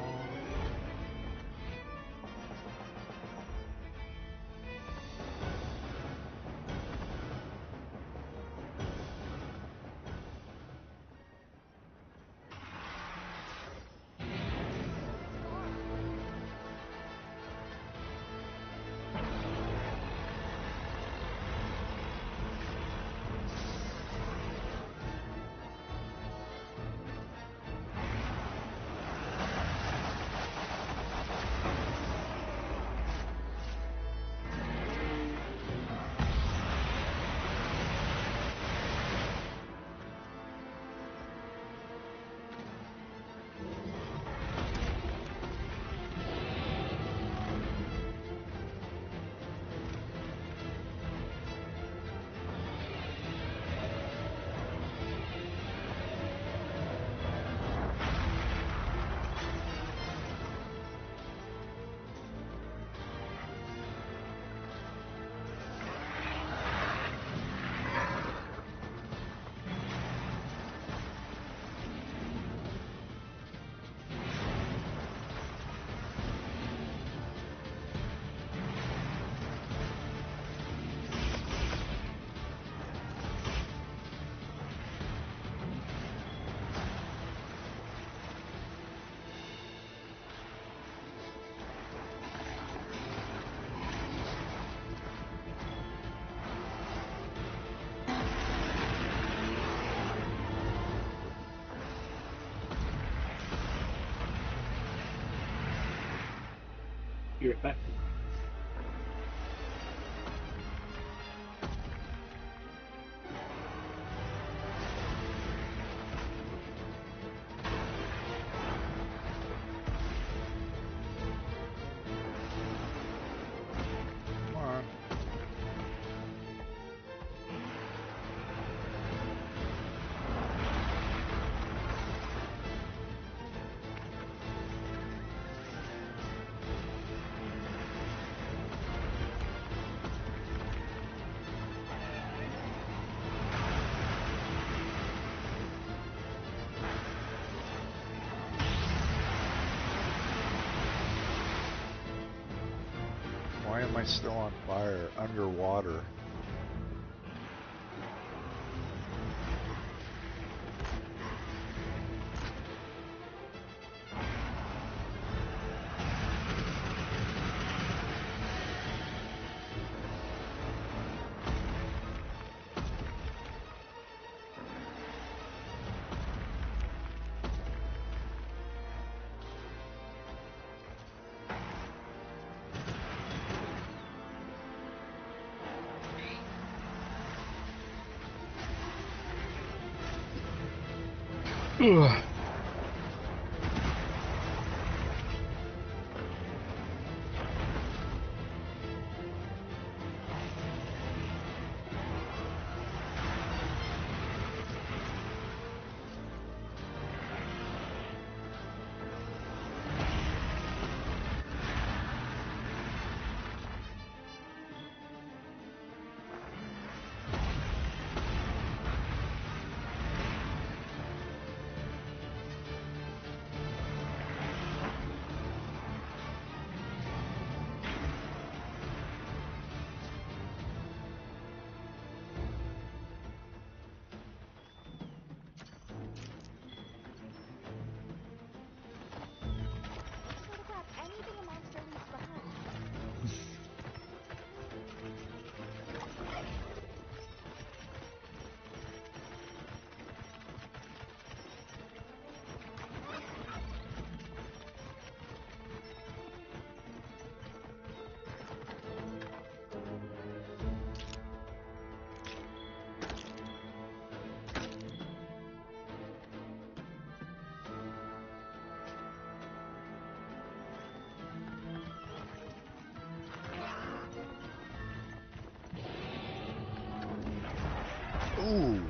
You're back. Come on. Why am I still on fire underwater? Ugh. Ooh.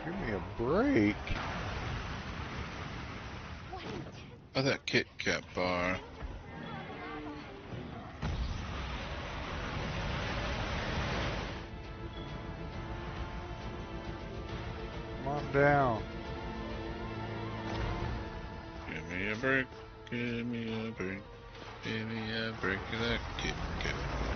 Give me a break. What intense Oh, that Kit Kat bar. Come on down. Give me a break. Give me a break. Give me a break of that Kit Kat bar.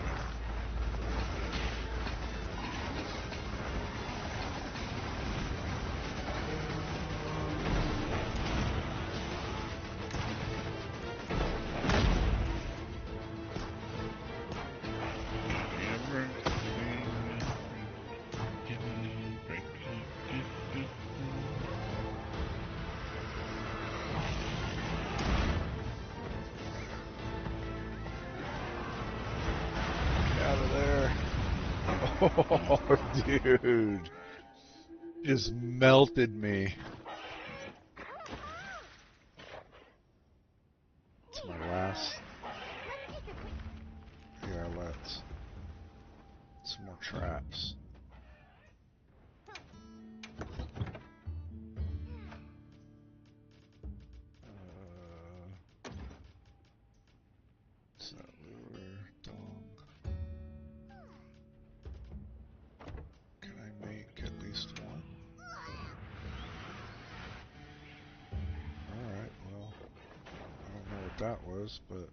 Out of there. Oh, dude. Just melted me. It's my last. Yeah, let's. Some more traps. What's that lure? Dong. Can I make at least one? Alright, well. I don't know what that was, but.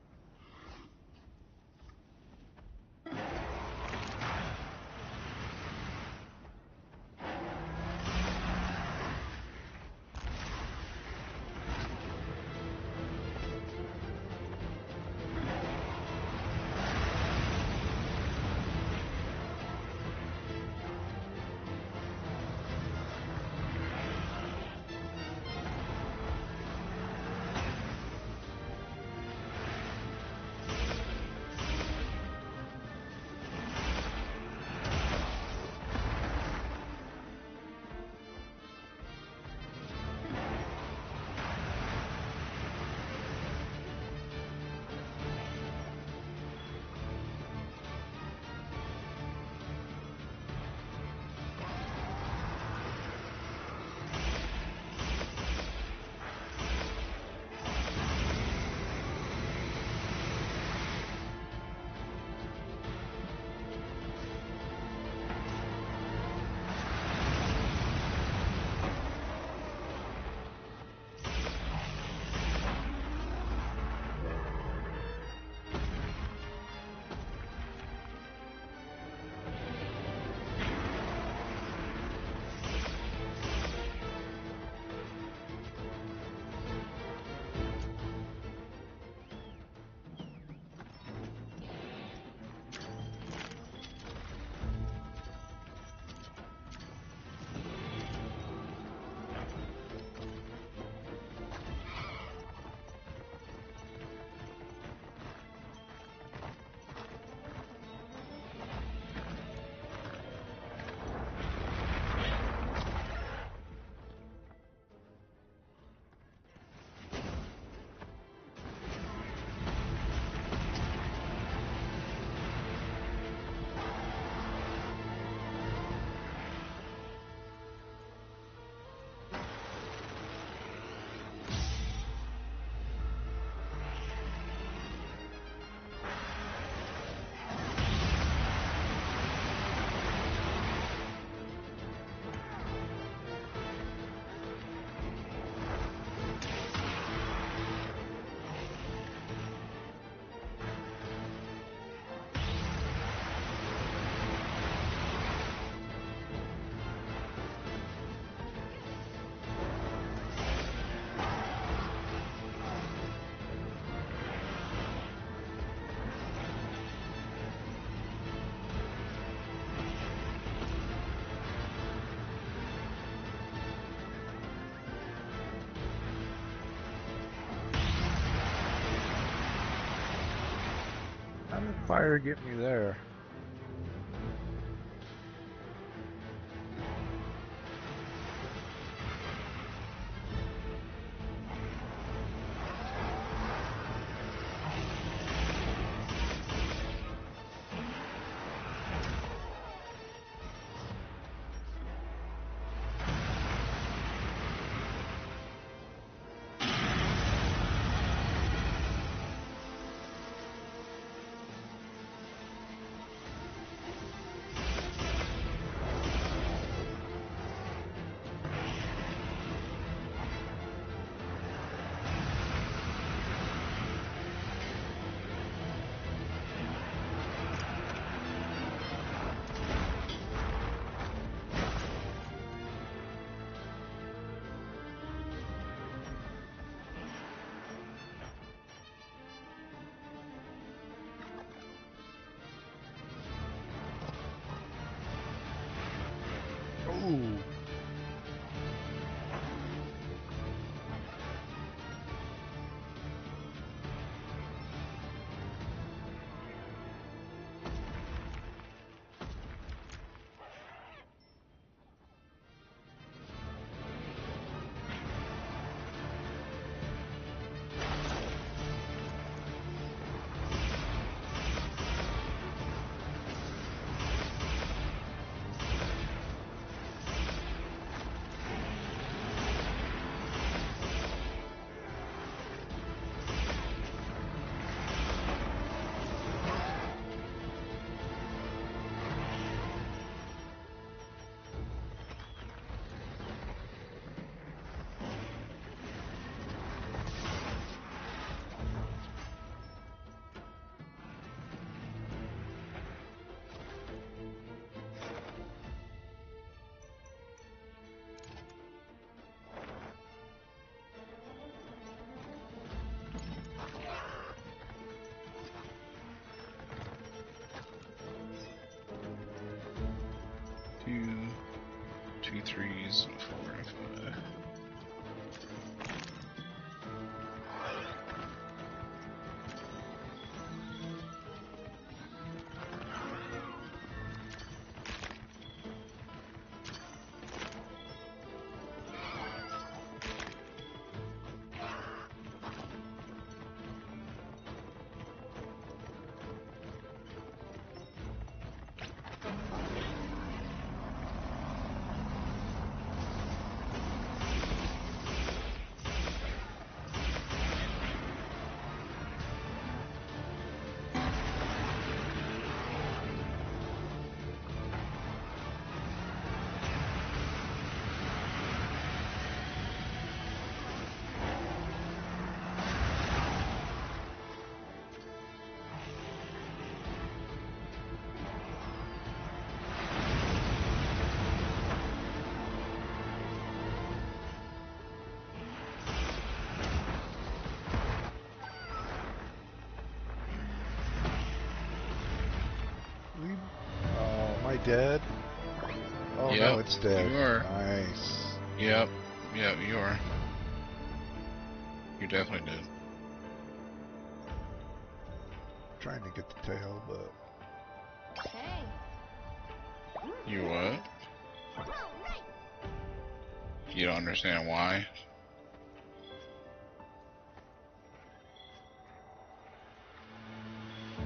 How did fire get me there? dead? Oh no, Yep, it's dead. you are. Nice. Yep, you are. You definitely did. Trying to get the tail, but Hey. You what? All right. You don't understand why?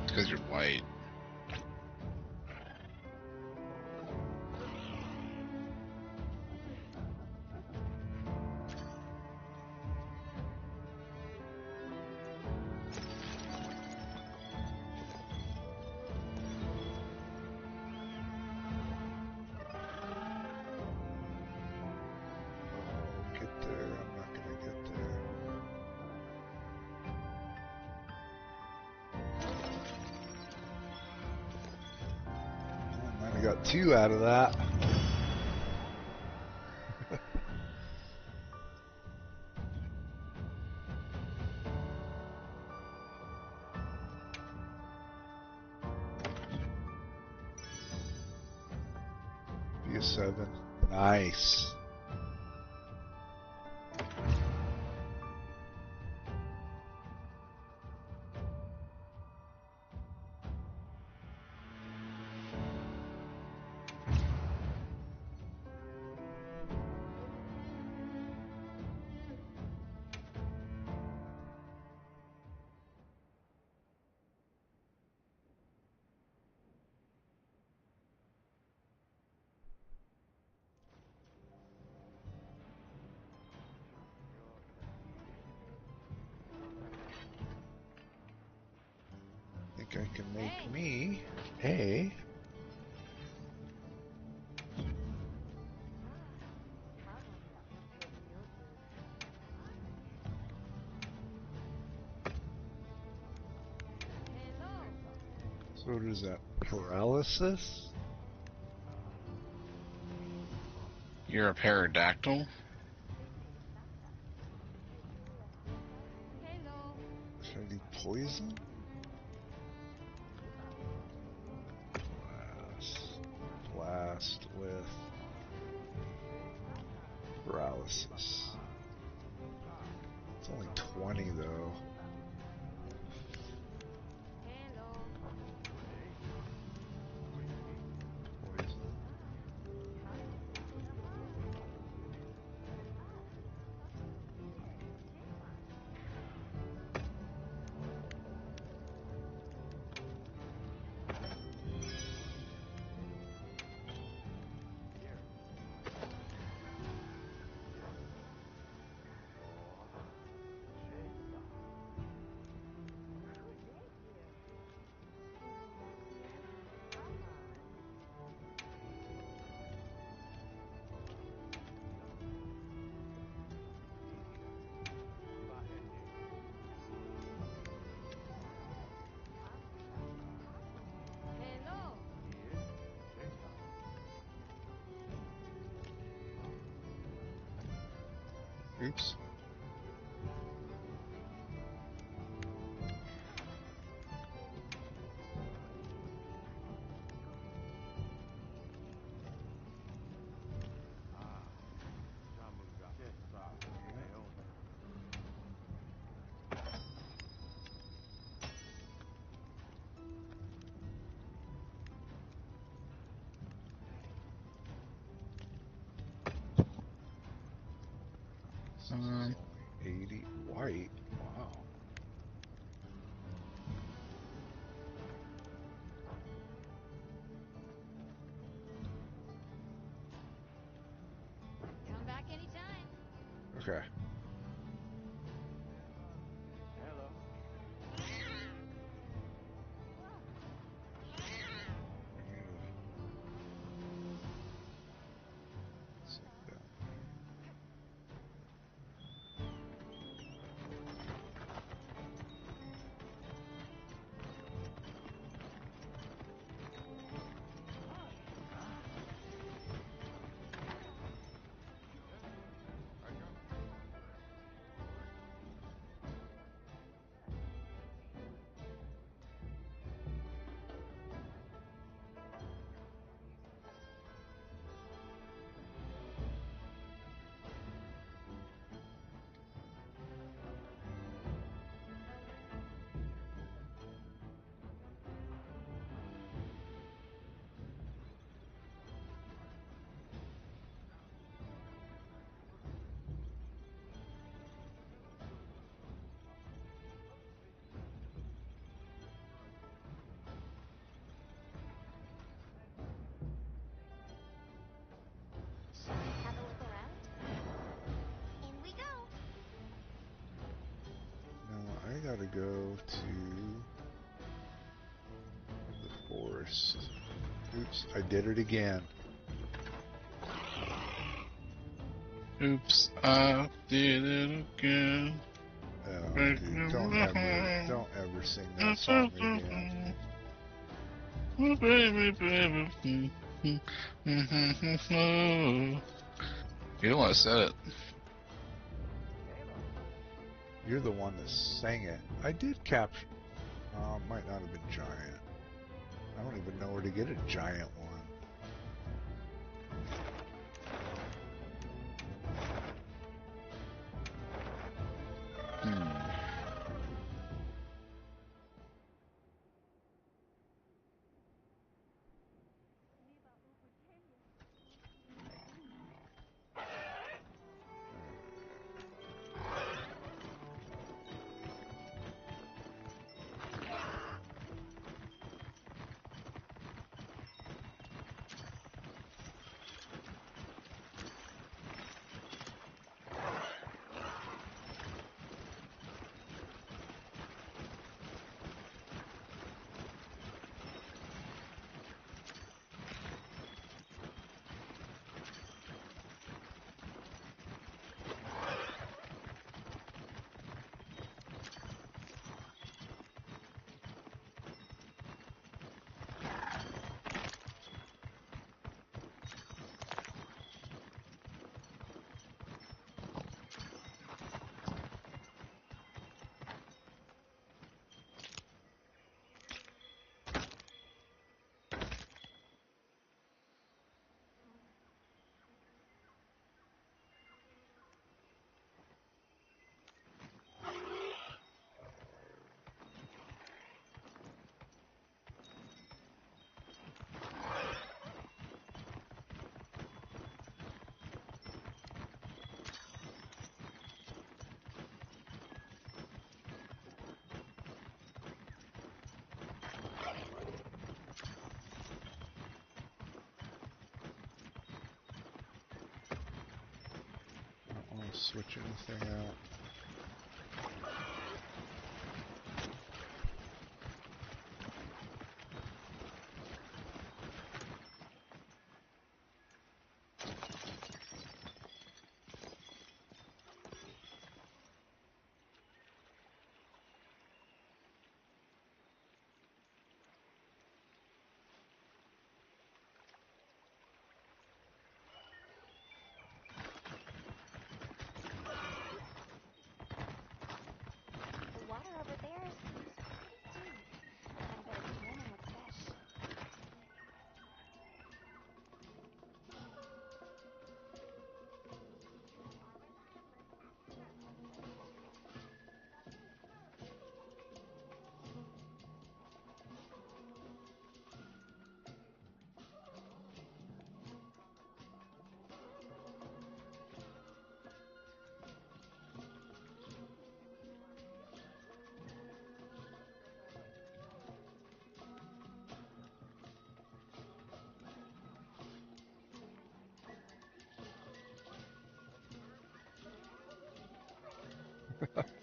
It's because you're white. I'll get there. I'm not gonna get there. I got 2 out of that. Be a 7. Nice. I think I can make Hey. me a Hello. So what is that? Paralysis? You're a pterodactyl? Hello. Should I do poison? Blast with paralysis. It's only 20 though. Hello. Poison. Hello. Oops. This is only 80 white. Wow. Come back anytime. Okay. Sit down. to go to the forest. Oops, I did it again. Oops, I did it again. Oh, dude, don't ever sing that song again. You don't want to set it. You're the one that sang it. I did capture. Oh, it might not have been giant. I don't even know where to get a giant one. I don't want to switch anything out. The water over there seems pretty deep. I bet it's swimming with fish.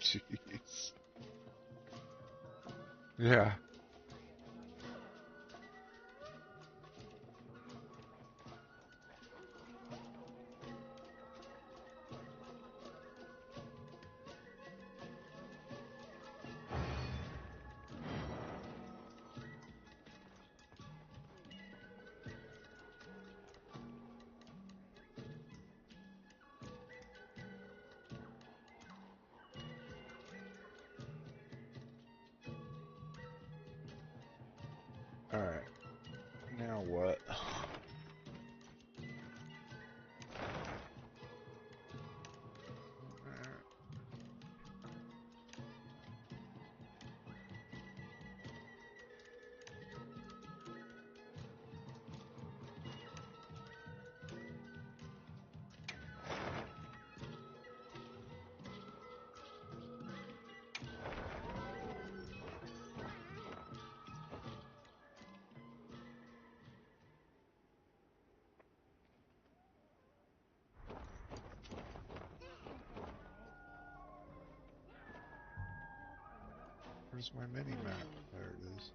Jeez. Yeah. Where's my mini map? There it is.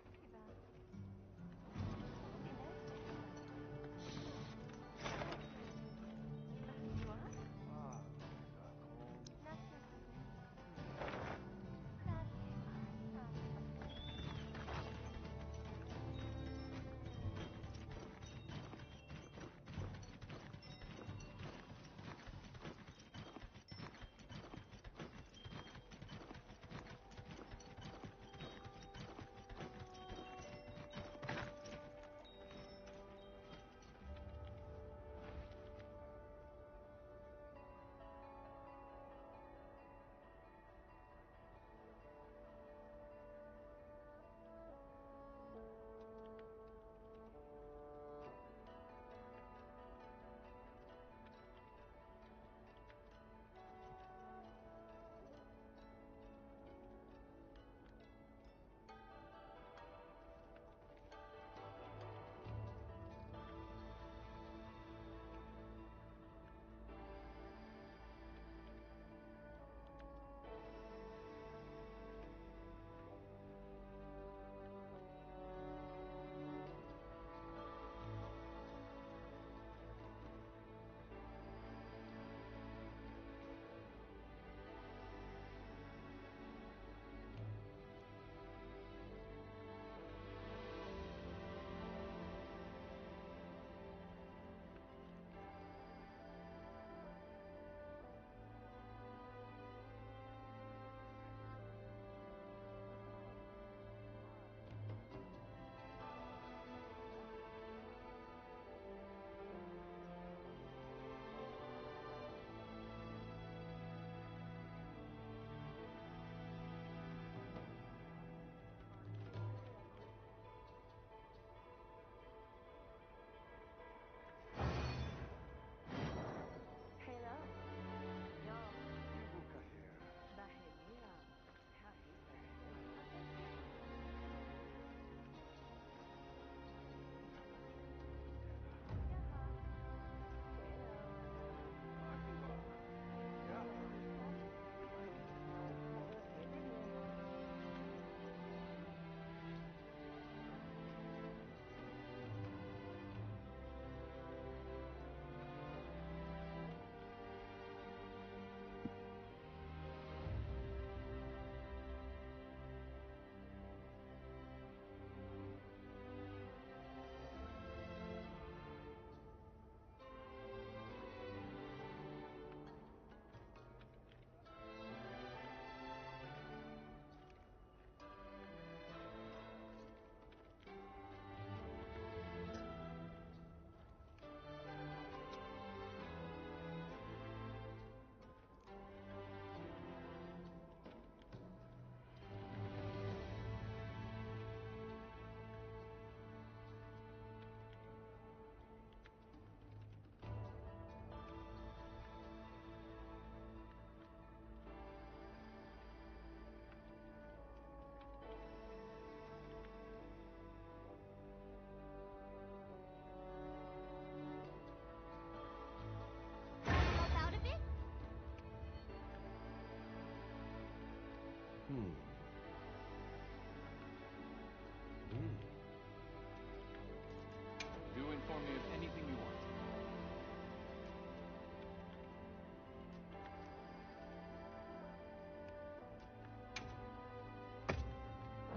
Do inform me of anything you want.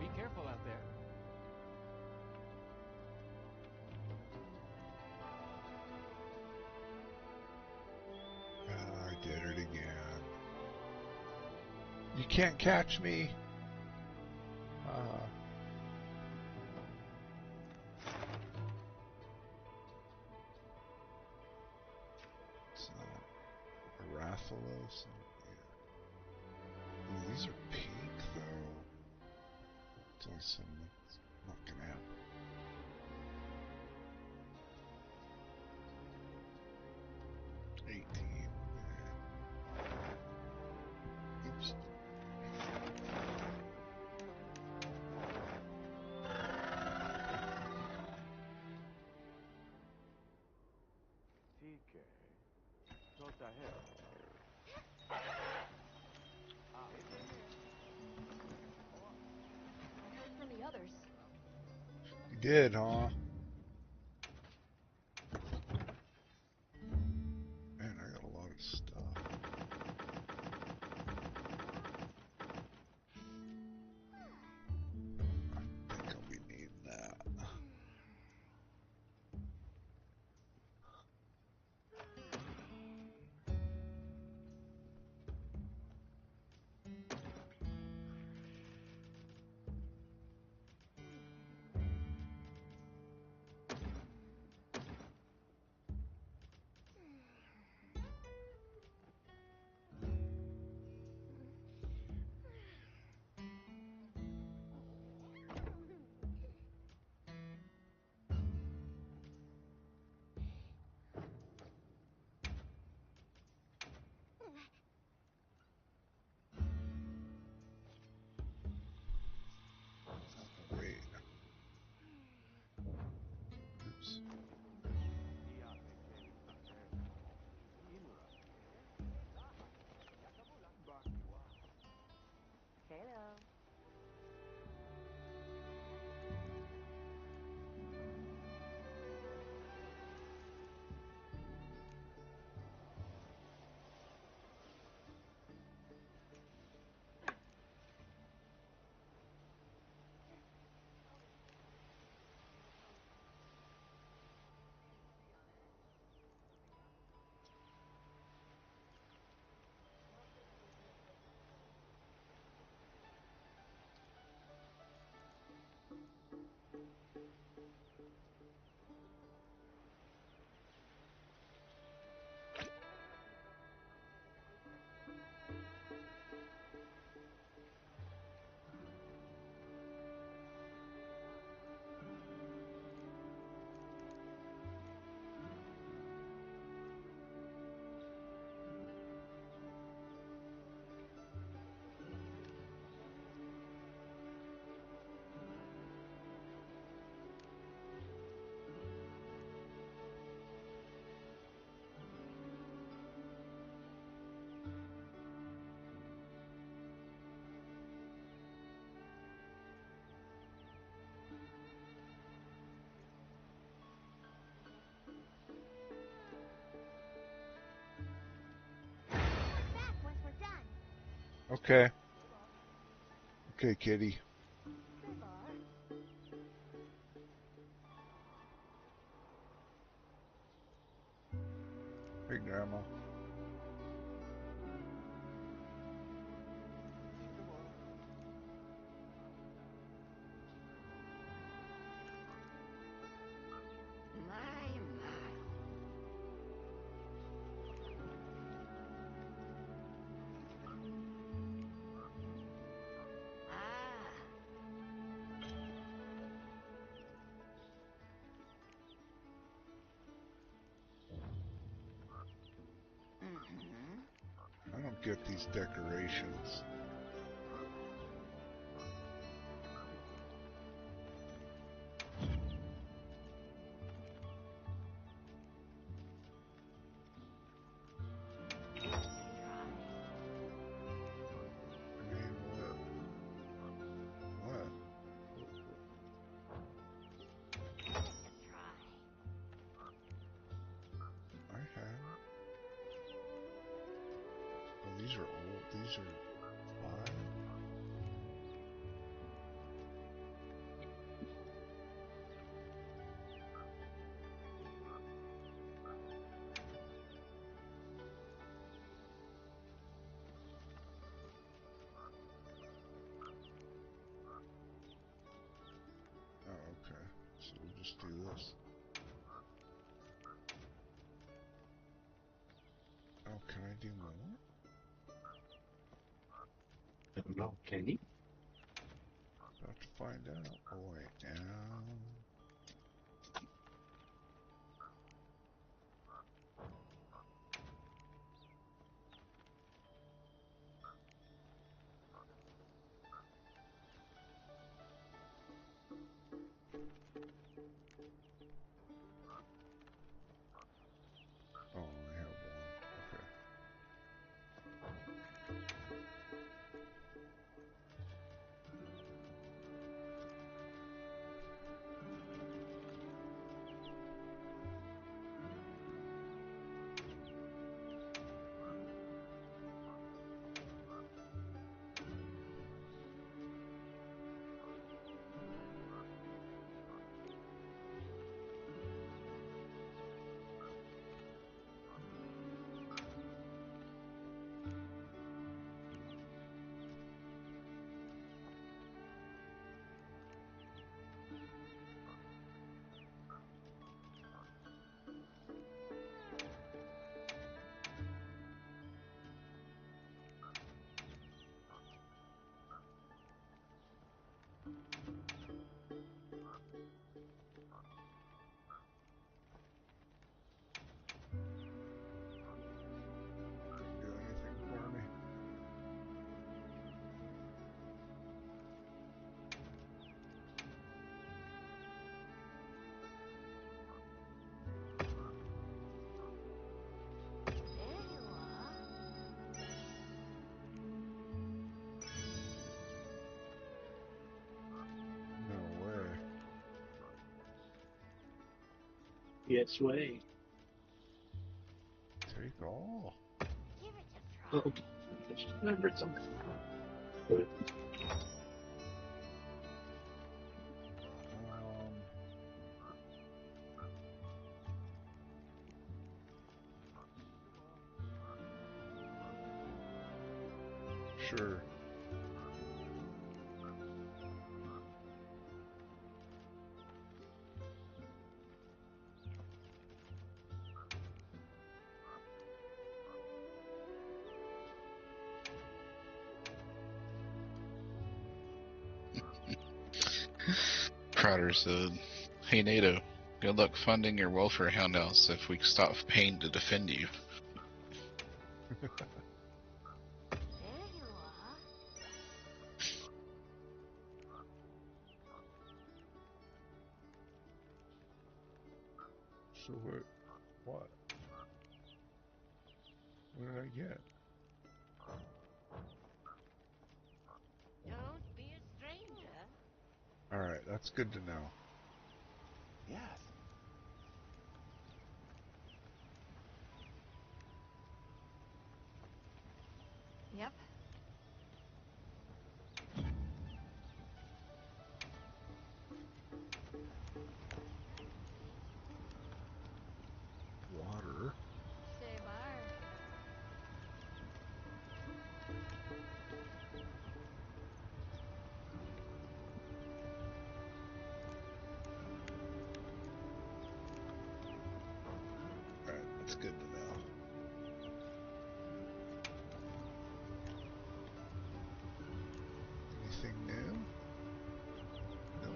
Be careful out there. I did it again. You can't catch me. It's not Rathalos. Yeah. Ooh, these are pink though. It's only something that's not gonna happen. Oops. TK. Tota here. Ah, did, huh? Man, I got a lot of stuff. I think I'll be needing that. Wait. Oops. Hello. Report back once we're done. Okay. Okay, kitty. Hey, Grandma. My, my. Ah. Mm-hmm. I don't get these decorations. I mean, what? Let's try. I have. Oh, these are old. These are fine. Oh, okay. So we'll just do this. Oh, can I do more? I don't know. Can he? About to find out. Oh, wait. Down. Oh, I only have one. Okay. Yes way. Take all. Give it a try. Oh, I just remembered something. Sure. Crowder said, "Hey NATO, good luck funding your welfare handouts if we stop paying to defend you." There you are. So what? What? What did I get? Don't be a stranger. All right, that's good to know. Yes. Yep. Water. Say bar. All right, that's good to know. Anything new? Nope.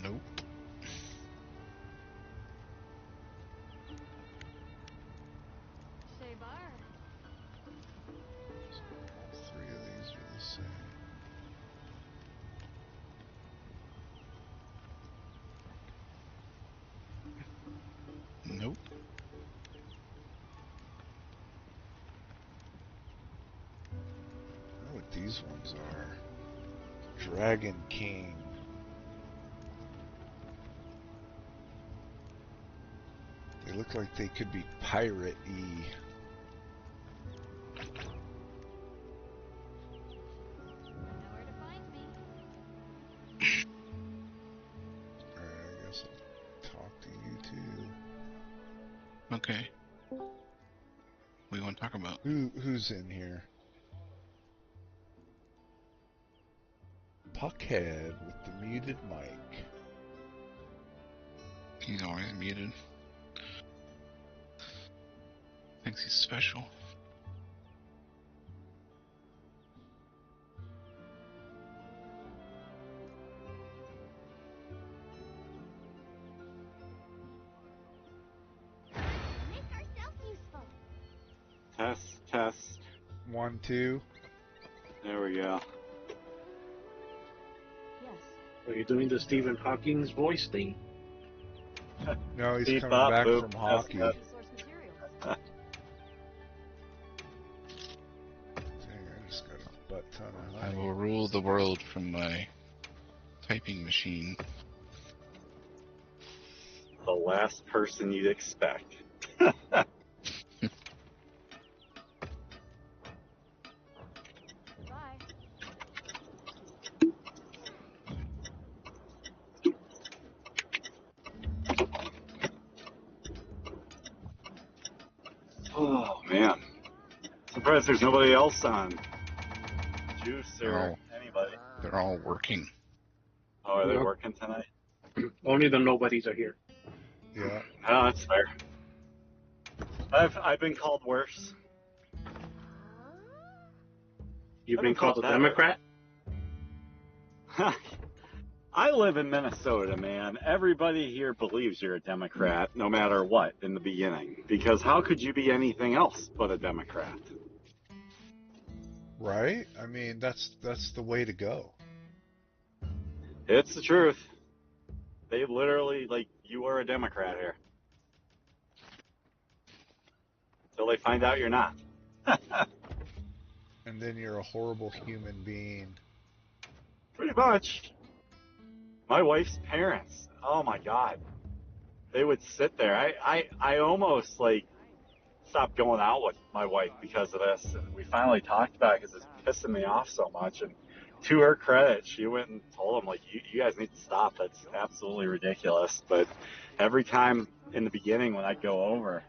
Nope. Say bar. So all three of these are the same. Nope. I know what these ones are. Dragon King. They look like they could be pirate-y. Know where to find me. Alright, I guess I'll talk to you too. Okay. What do you want to talk about? Who's in here? Puckhead with the muted mic. He's always muted. Thinks he's special. Make ourselves useful. Test. 1, 2. There we go. Yes. Are you doing the Stephen Hawking's voice thing? No, he's Beep, coming bop, back boop, from test, hockey. test. The source materials. Dang, I just got a butt ton of I honey. will rule the world from my typing machine. The last person you'd expect. Goodbye. Oh, man. Surprised there's nobody else on. Juice or Oh. anybody. They're all working. Oh, are they Nope. working tonight? Only the nobodies are here. Yeah. No, that's fair. I've been called worse. You've I've been been called a called Democrat? I live in Minnesota, man. Everybody here believes you're a Democrat, no matter what, in the beginning. Because how could you be anything else but a Democrat? Right? I mean, that's the way to go. It's the truth. They literally, like, you are a Democrat here. Until they find out you're not. And then you're a horrible human being. Pretty much. My wife's parents, oh my God. They would sit there. I almost like stopped going out with my wife because of this. And we finally talked about it because it's pissing me off so much. And to her credit, she went and told them, like, you guys need to stop. That's absolutely ridiculous. But every time in the beginning when I'd go over,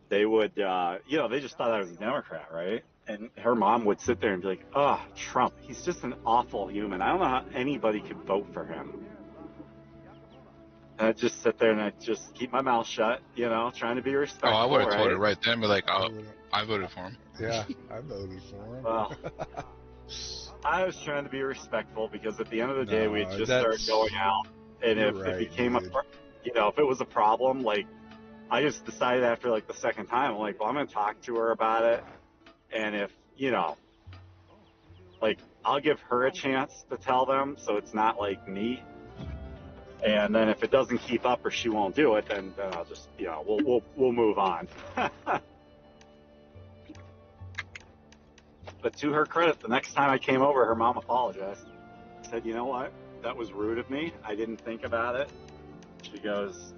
they would, they just thought I was a Democrat, right? And her mom would sit there and be like, oh, Trump, he's just an awful human. I don't know how anybody could vote for him. And I'd just sit there and I'd just keep my mouth shut, trying to be Oh, respectful. I would have told right? her right then, but like, oh, I voted for him. Yeah, I voted for him. Well, I was trying to be respectful because at the end of the day, we'd No, just start that's- going out. And if you're it right, became dude. if it was a problem, like, I just decided after like the second time, I'm like, well, I'm going to talk to her about it. And if, like, I'll give her a chance to tell them so it's not like me. And then if it doesn't keep up or she won't do it, then I'll just, we'll move on. But to her credit, the next time I came over, her mom apologized. Said, you know what? That was rude of me. I didn't think about it. She goes,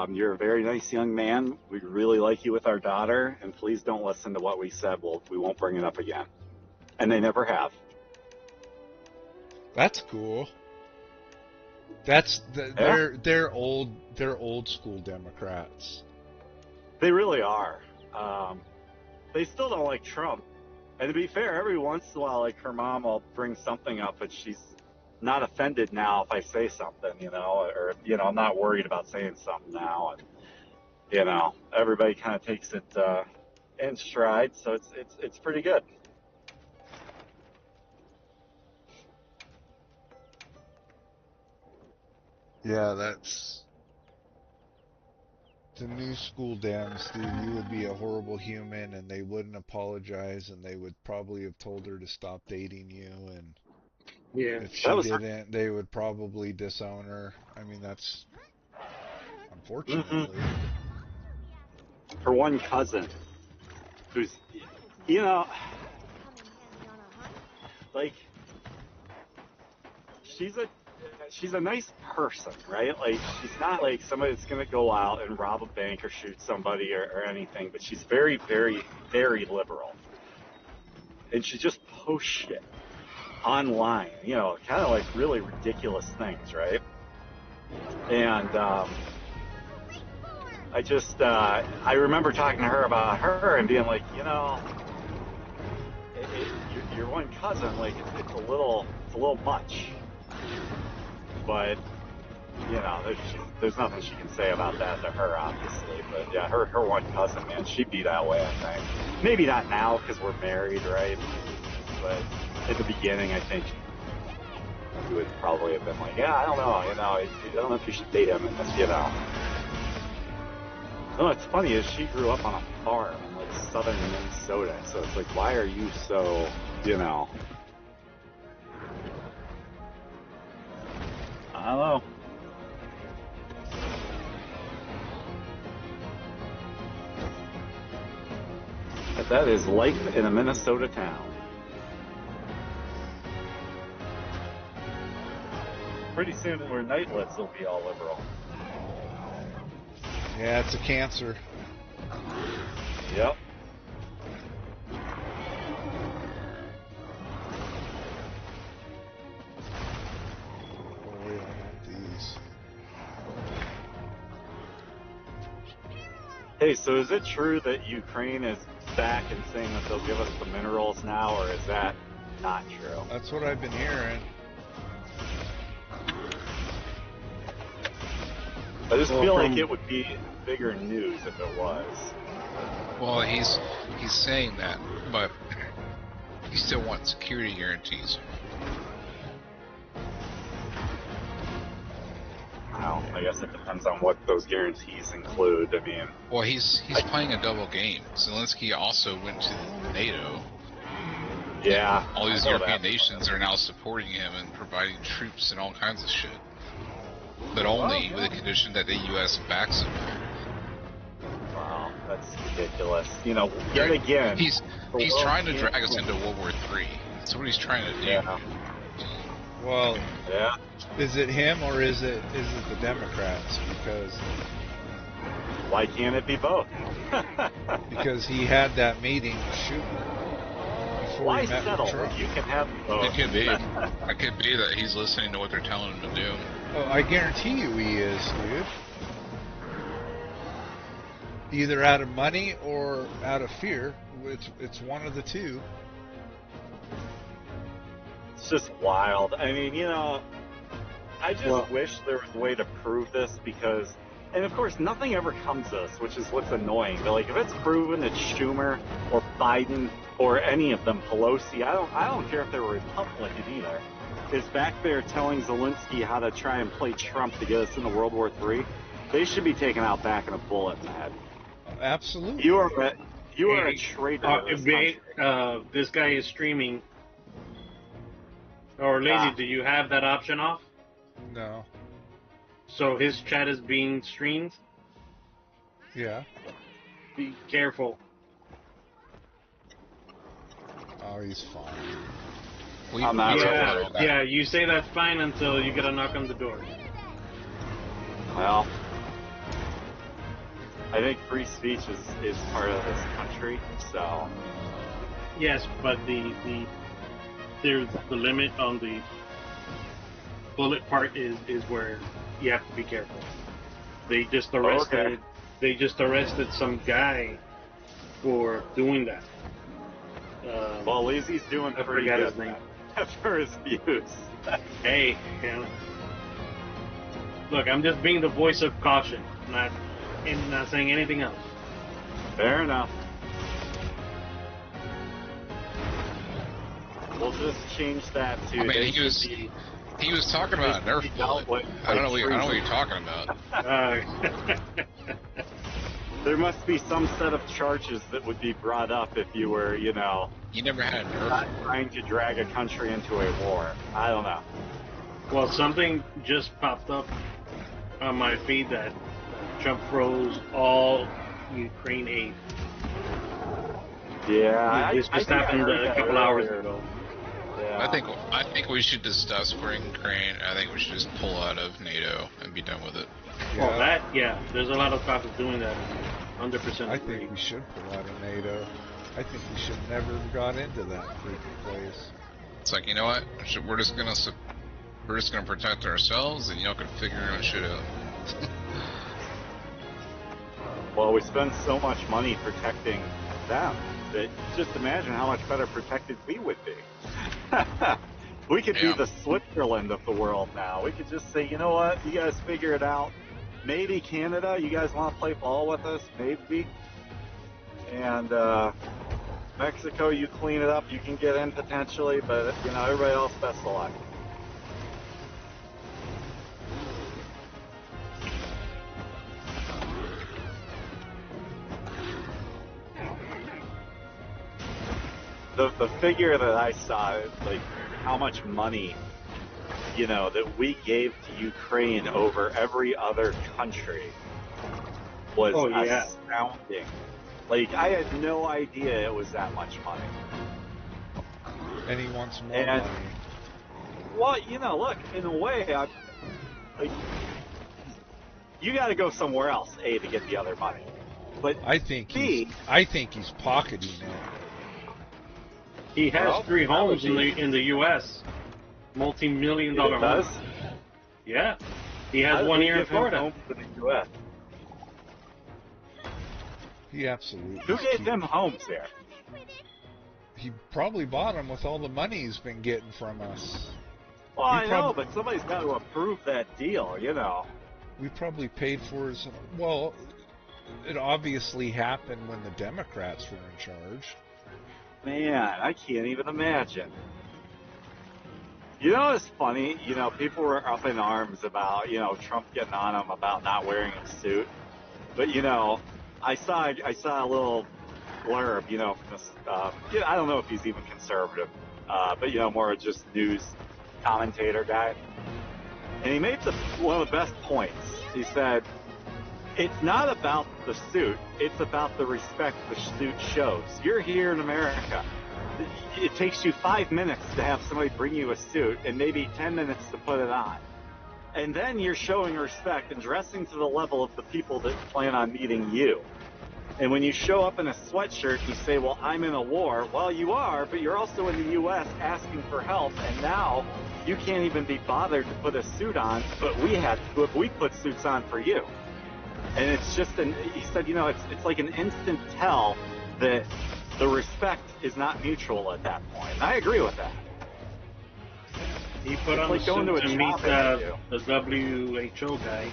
you're a very nice young man. We really like you with our daughter, and please don't listen to what we said. We won't bring it up again. And they never have. That's cool. They're old school Democrats. They really are. They still don't like Trump. And to be fair, every once in a while, like, her mom will bring something up, but she's not offended now if I say something, or, I'm not worried about saying something now. And, everybody kind of takes it in stride, so it's pretty good. Yeah, that's the new school Dems, dude. You would be a horrible human, and they wouldn't apologize, and they would probably have told her to stop dating you, and Yeah. if she didn't, they would probably disown her. I mean, that's unfortunately. Her one cousin, who's, like, she's a nice person, right? Like, she's not like somebody that's gonna go out and rob a bank or shoot somebody or anything, but she's very, very, very liberal. And she just posts shit online, kind of like really ridiculous things, right? And I remember talking to her about her and being like, your one cousin, like, it's a little much. But, there's nothing she can say about that to her, obviously. But yeah, her one cousin, man, she'd be that way, I think. Maybe not now because we're married, right? But at the beginning, I think she would probably have been like, yeah, I don't know, I don't know if you should date him, and this, No, what's funny is she grew up on a farm in like southern Minnesota, so it's like, why are you so, I don't know. But that is life in a Minnesota town. Pretty soon, where nightlets will be all liberal. Yeah, it's a cancer. Yep. Oh, we don't want these. Hey, so is it true that Ukraine is back and saying that they'll give us the minerals now, or is that not true? That's what I've been hearing. I just feel like it would be bigger news if it was. Well, he's saying that, but he still wants security guarantees. Well, I guess it depends on what those guarantees include. I mean, Well, he's playing a double game. Zelensky also went to NATO. yeah, All these I know European that. nations are now supporting him and providing troops and all kinds of shit. But only with the condition that the U.S. backs him. Wow. That's ridiculous. You know, yet again, He's the he's world trying to can't drag us win. into World War III. That's what he's trying to do. Yeah. Well, Yeah. is it him or is it the Democrats? Why can't it be both? Because he had that meeting with Schumer before Why he met settle with when Trump. you can have both? It could be. It could be that he's listening to what they're telling him to do. Oh, I guarantee you he is, dude. Either out of money or out of fear. It's one of the two. It's just wild. I mean, you know, I just Well- wish there was a way to prove this because, and of course, nothing ever comes to us, which is what's annoying. But like, if it's proven that Schumer or Biden or any of them, Pelosi, I don't care if they're Republican either, is back there telling Zelensky how to try and play Trump to get us into World War III, they should be taken out back in a bullet in the head. Absolutely. You are a Hey, traitor to this country. This guy is streaming. Or Lazy, Ah. do you have that option off? No. So his chat is being streamed. Yeah. Be careful. Oh, he's fine. I'm not talked really about Yeah, all that. yeah. You say that's fine until you get a knock on the door. Well, I think free speech is part of this country, so Yes, but there's the limit on the bullet part is where you have to be careful. They just arrested Okay. they just arrested some guy for doing that. well, Lazy's doing I pretty forgot good his name. for his views. Hey, you know, look, I'm just being the voice of caution, not saying anything else. Fair enough. We'll just change that to. I mean, they he was should be- he was talking about a they should Nerf be bullet. dealt with I don't know. like I don't know what treason. you're talking about. There must be some set of charges that would be brought up if you were, you know, You never had a Nerf. not trying to drag a country into a war. I don't know. Well, something just popped up on my feed that Trump froze all Ukraine aid. Yeah, This just happened a couple hours ago. Yeah. I think we should discuss for Ukraine. I think we should just pull out of NATO and be done with it. Well, there's a lot of talk of doing that. 100% I agree. think we should pull out of NATO. I think we should never have got into that freaking place. It's like, you know what? We're just gonna protect ourselves, and y'all can figure your own shit out. Well, we spend so much money protecting them that just imagine how much better protected we would be. We could Yeah. be the Switzerland of the world now. We could just say, you know what, you guys figure it out. Maybe Canada, you guys want to play ball with us? Maybe. And Mexico, you clean it up, you can get in potentially, but you know, everybody else, best of luck. The figure that I saw, like how much money, you know, that we gave to Ukraine over every other country was Oh, yeah. astounding. Like I had no idea it was that much money. And he wants more And- money. Well, you know, look, in a way, like, you got to go somewhere else, to get the other money. But I think B, he's pocketing it. He has Well, 3 that would homes be- in the U.S. Multi-million-dollar it does. homes. Yeah, he How has did one we here in give him Florida. homes in the U.S.? He absolutely. Who gave him homes there? He probably bought them with all the money he's been getting from us. Well, You I know, prob- but somebody's got to approve that deal, you know. We probably paid for his. Well, it obviously happened when the Democrats were in charge. Man, I can't even imagine. You know, it's funny. You know, people were up in arms about, you know, Trump getting on him about not wearing a suit. But you know, I saw a little blurb, you know, from this. I don't know if he's even conservative, but you know, more just news commentator guy. And he made one of the best points. He said, it's not about the suit. It's about the respect the suit shows. You're here in America. It takes you 5 minutes to have somebody bring you a suit and maybe 10 minutes to put it on. And then you're showing respect and dressing to the level of the people that plan on meeting you. And when you show up in a sweatshirt, you say, well, I'm in a war. Well, you are, but you're also in the U.S. asking for help, and now you can't even be bothered to put a suit on, but we had to if we put suits on for you. And it's just, he said, you know, it's like an instant tell that the respect is not mutual at that point. And I agree with that. He put It's on like the going suit to a to meet job interview. the WHO guy.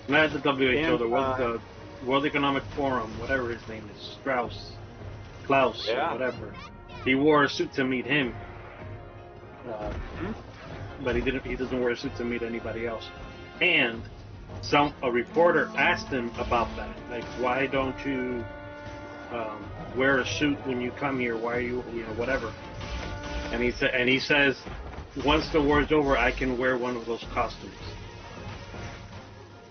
Not the WHO, And, the World Economic Forum, whatever his name is, Klaus, Yeah. or whatever. He wore a suit to meet him, but he didn't. He doesn't wear a suit to meet anybody else. And a reporter asked him about that, like, why don't you wear a suit when you come here? Why are you whatever? And he says, once the war's over, I can wear one of those costumes.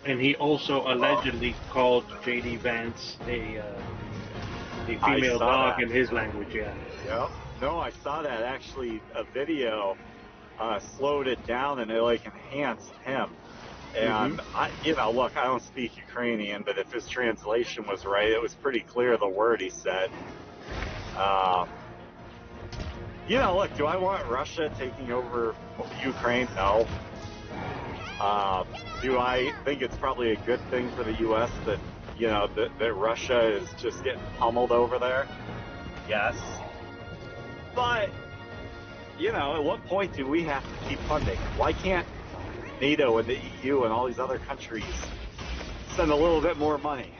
And he also allegedly called J.D. Vance a female dog that. in his language. Yeah. Yep. No, I saw that actually. A video slowed it down and it like enhanced him. And look, I don't speak Ukrainian, but if his translation was right, it was pretty clear the word he said. Look, do I want Russia taking over Ukraine? No. Do I think it's probably a good thing for the U.S. that, that Russia is just getting pummeled over there? Yes. But, at what point do we have to keep funding? Why can't NATO and the EU and all these other countries send a little bit more money?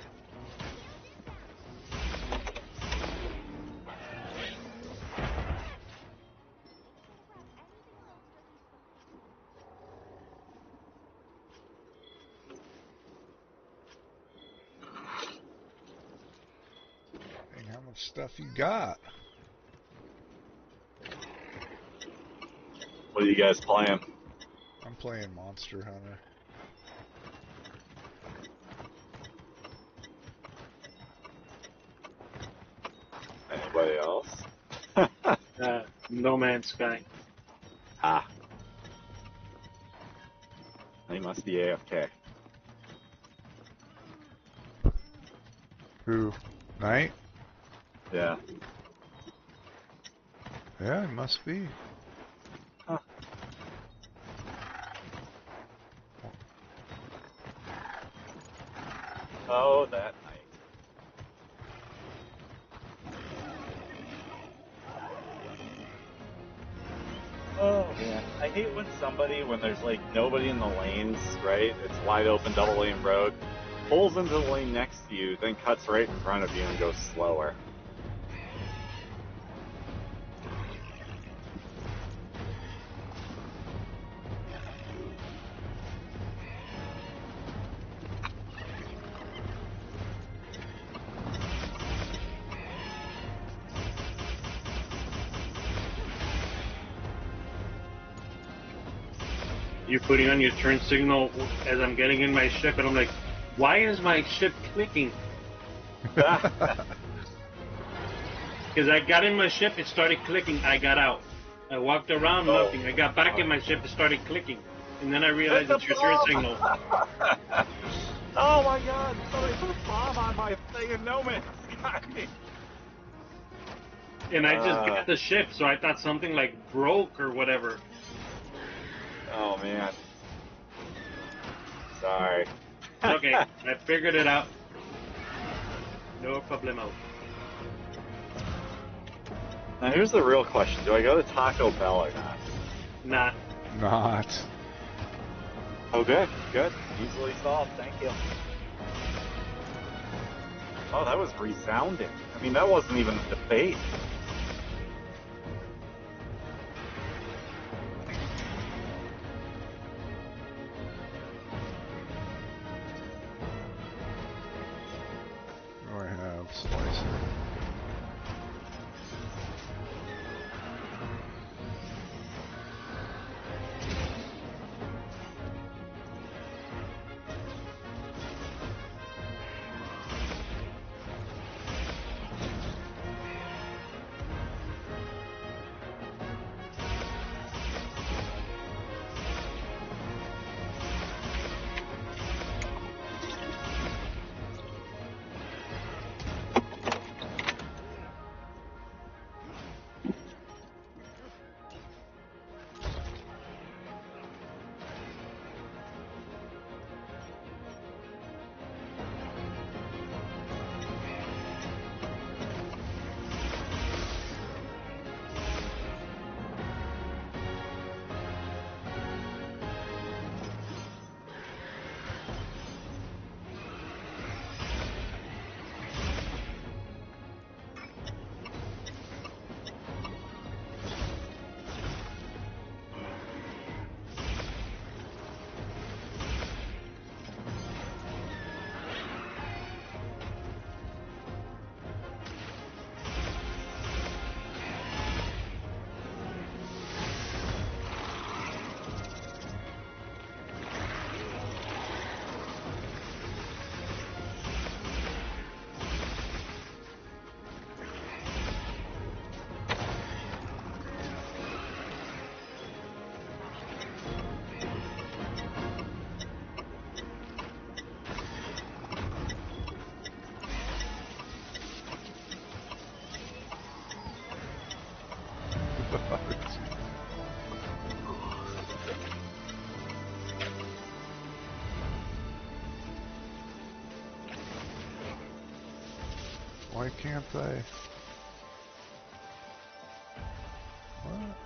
How much stuff you got? What are you guys playing? I'm playing Monster Hunter. Anybody else? No Man's Sky. He must be AFK. Who? Knight? Yeah. Yeah, it must be. Huh. Oh, that night. Oh, man. I hate when there's like nobody in the lanes, right? It's wide open double lane road. Pulls into the lane next to you, then cuts right in front of you and goes slower. You're putting on your turn signal as I'm getting in my ship, and I'm like, why is my ship clicking? Because I got in my ship, it started clicking, I got out. I walked around, nothing. I got back in my ship, it started clicking. And then I realized it's your turn signal. Oh my god, somebody put a bomb on my thing in No Man's Sky. And I just got the ship, so I thought something like broke or whatever. Oh man. Sorry. Okay, I figured it out. No problemo. Now here's the real question. Do I go to Taco Bell or not? Not. Not. Oh good, good. Easily solved, thank you. Oh, that was resounding. I mean, that wasn't even a debate. Oh, I have Slicer. Why can't I? What?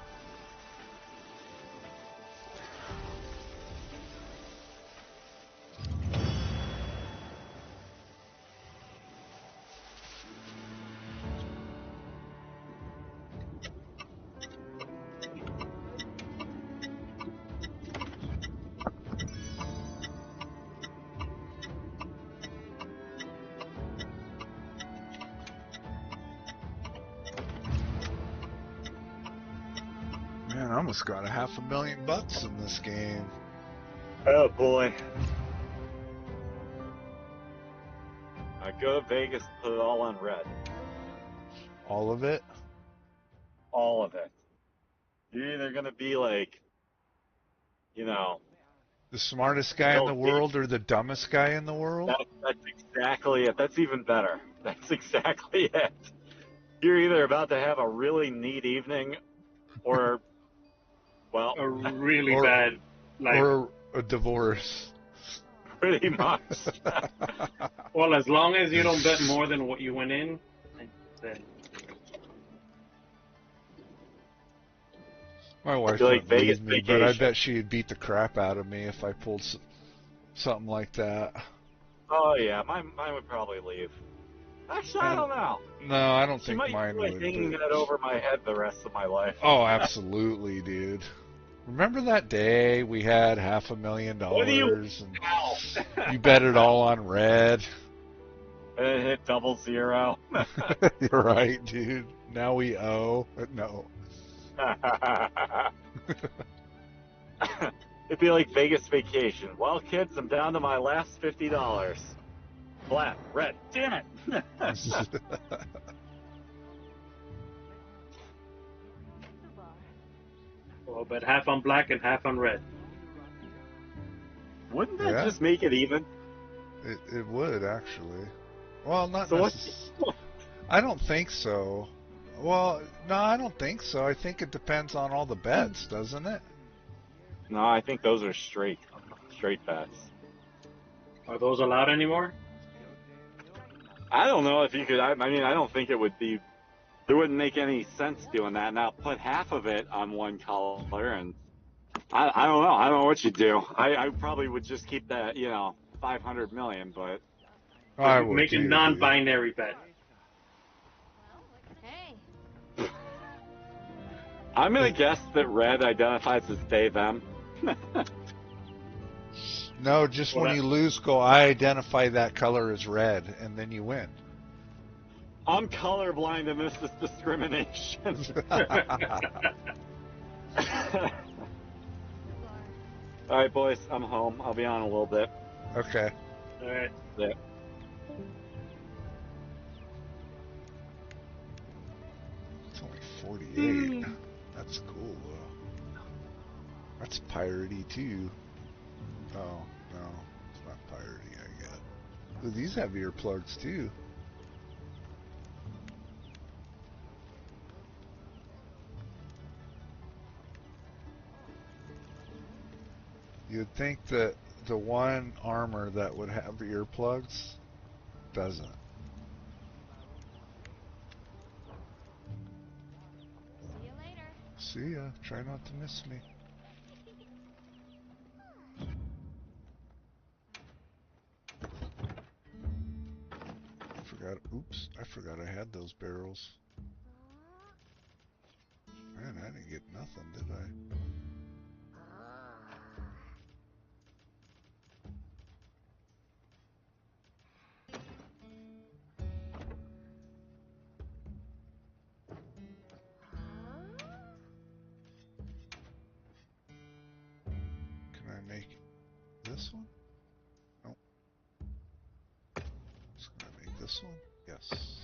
Man, I almost got $500,000 in this game. Oh boy. I go to Vegas, put it all on red. All of it? All of it. You're either gonna be like, The smartest guy in Bill the world or the dumbest guy in the world? that's exactly it. That's even better. That's exactly it. You're either about to have a really neat evening, or, well, A really Or- bad, like, Or a divorce. pretty much. well, as long as you don't bet more than what you went in, then My wife feel like wouldn't leave Vegas me, but I vacation. bet she'd beat the crap out of me if I pulled something like that. Oh yeah, mine would probably leave. Actually, I don't know. No, I don't She think might mine be like would. hanging But... that over my head the rest of my life. Oh, absolutely, dude. Remember that day we had $500,000 What do you- and Ow. you bet it all on red? And it hit 00. You're right, dude. Now we owe. No. It'd be like Vegas vacation. Well, kids, I'm down to my last $50. Flat, red. Damn it. well, bet half on black and half on red. Wouldn't that Yeah. just make it even? It would, actually. Well, not So necessarily. I don't think so. Well, no, I don't think so. I think it depends on all the bets, doesn't it? No, I think those are straight bets. Are those allowed anymore? I don't know if you could. I mean, I don't think it would be. It wouldn't make any sense doing that. Now put half of it on one color, and I don't know. I don't know what you do. I probably would just keep that, 500 million. But I would Make a too, non-binary bet. Hey, I'm gonna guess that red identifies as they them. dude. No, just Well, when that- you lose, go, I identify that color as red, and then you win. I'm colorblind, and this is discrimination. All right, boys, I'm home. I'll be on a little bit. Okay. All right. Yeah. It's only 48. That's cool, though. That's piratey, too. Oh, no. It's not piratey, I get. Ooh, these have earplugs, too. You'd think that the one armor that would have earplugs doesn't. see you later. See ya. Try not to miss me. Oops, I forgot I had those barrels. Man, I didn't get nothing, did I? Can I make this one? Nope. Just gonna make this one? Yes.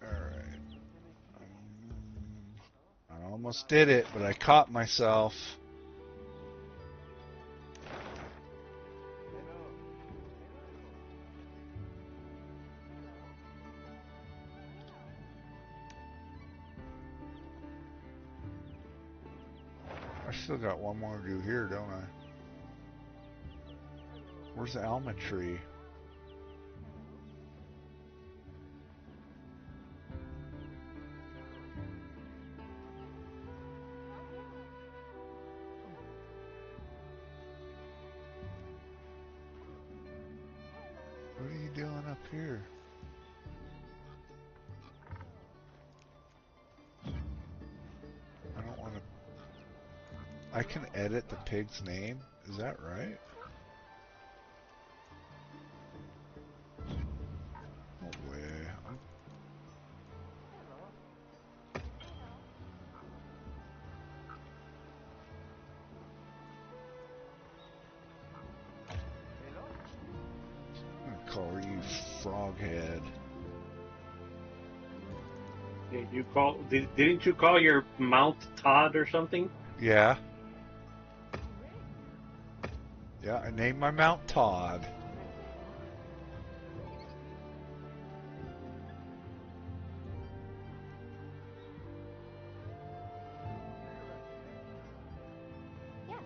Alright. I almost did it, but I caught myself. still got one more to do here, don't I? Where's the almond tree? What are you doing up here? I don't want to... I can edit the pig's name? Is that right? No way. I'm gonna call you Froghead. Didn't you call your Mount Todd or something? Yeah. Yeah, I named my mount Todd. Yes.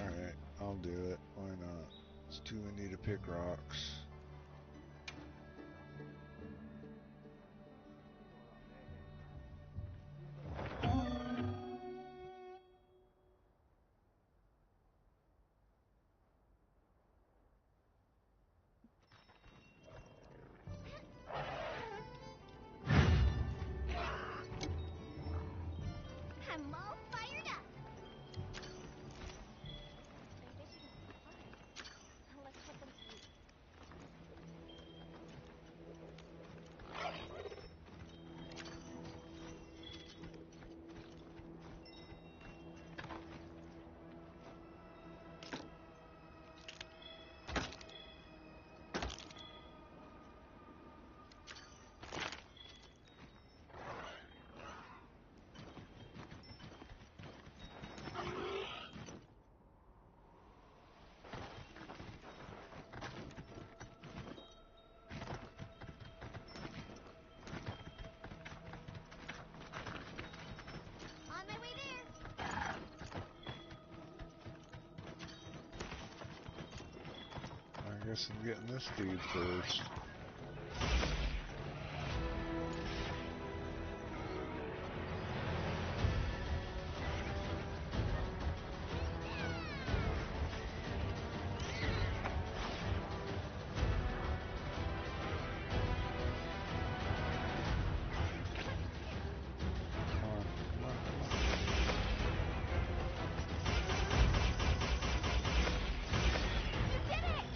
Alright, I'll do it. Why not? It's too windy to pick rocks. I'm all fired up. Let's put them to use. On my way there. I guess I'm getting this dude first. Come on, come on, come on. You did it!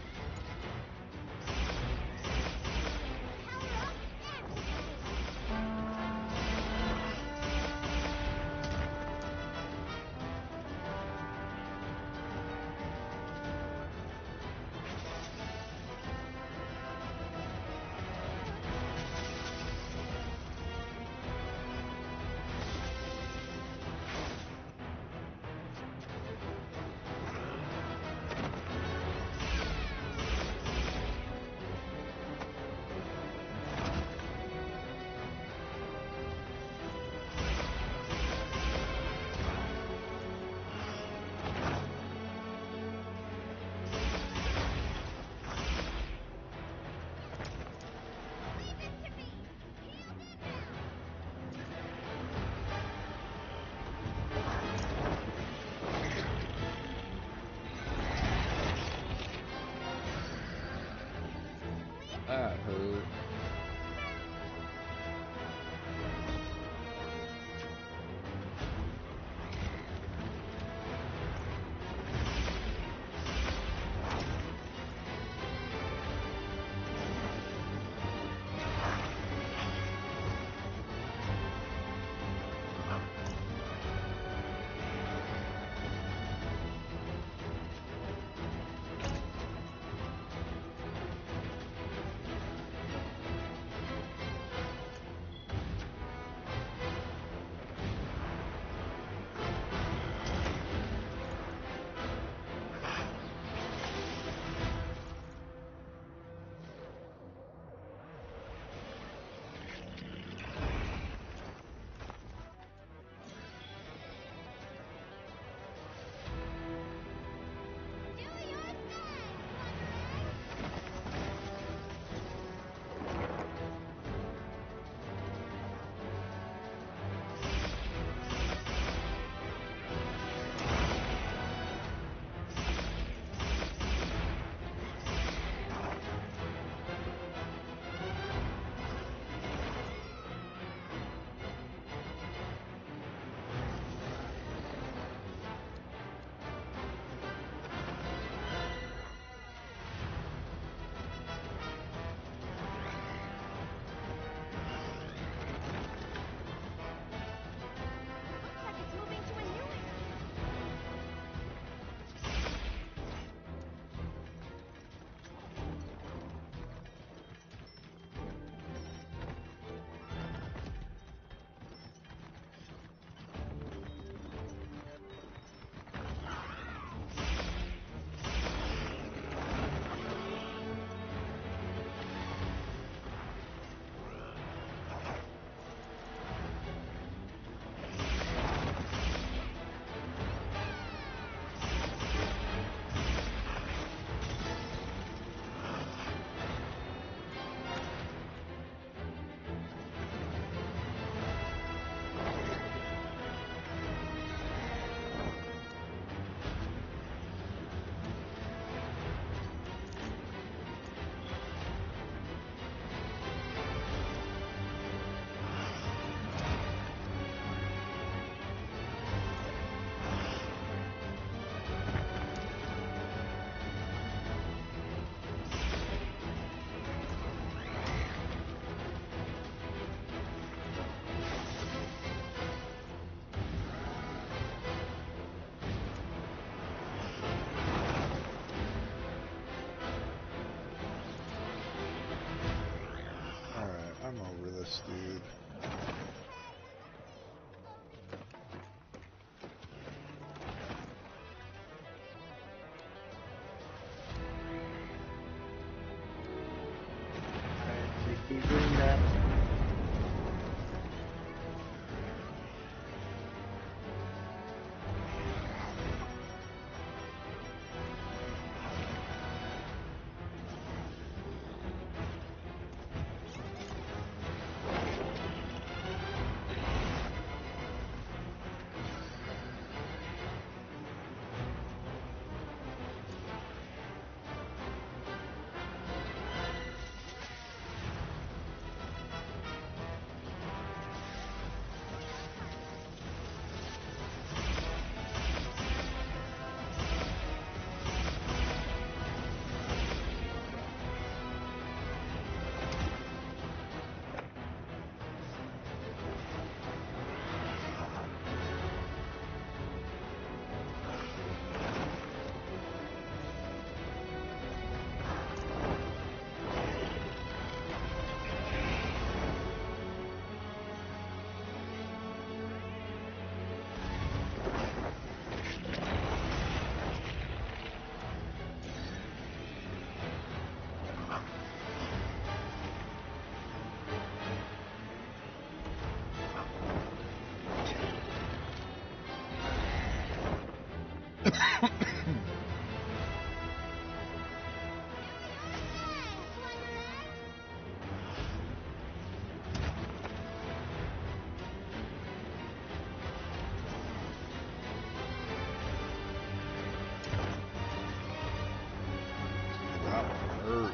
That one hurt.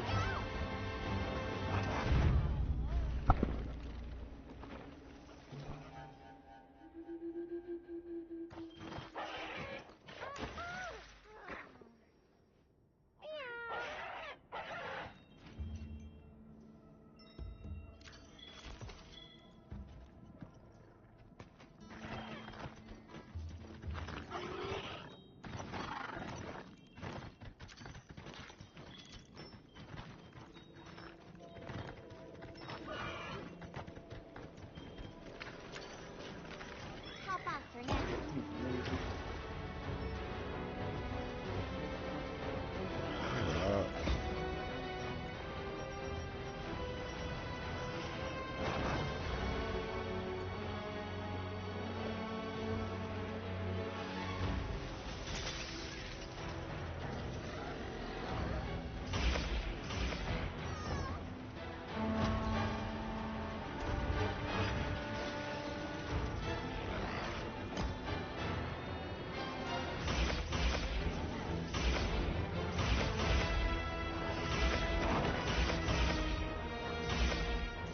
Hop on for now.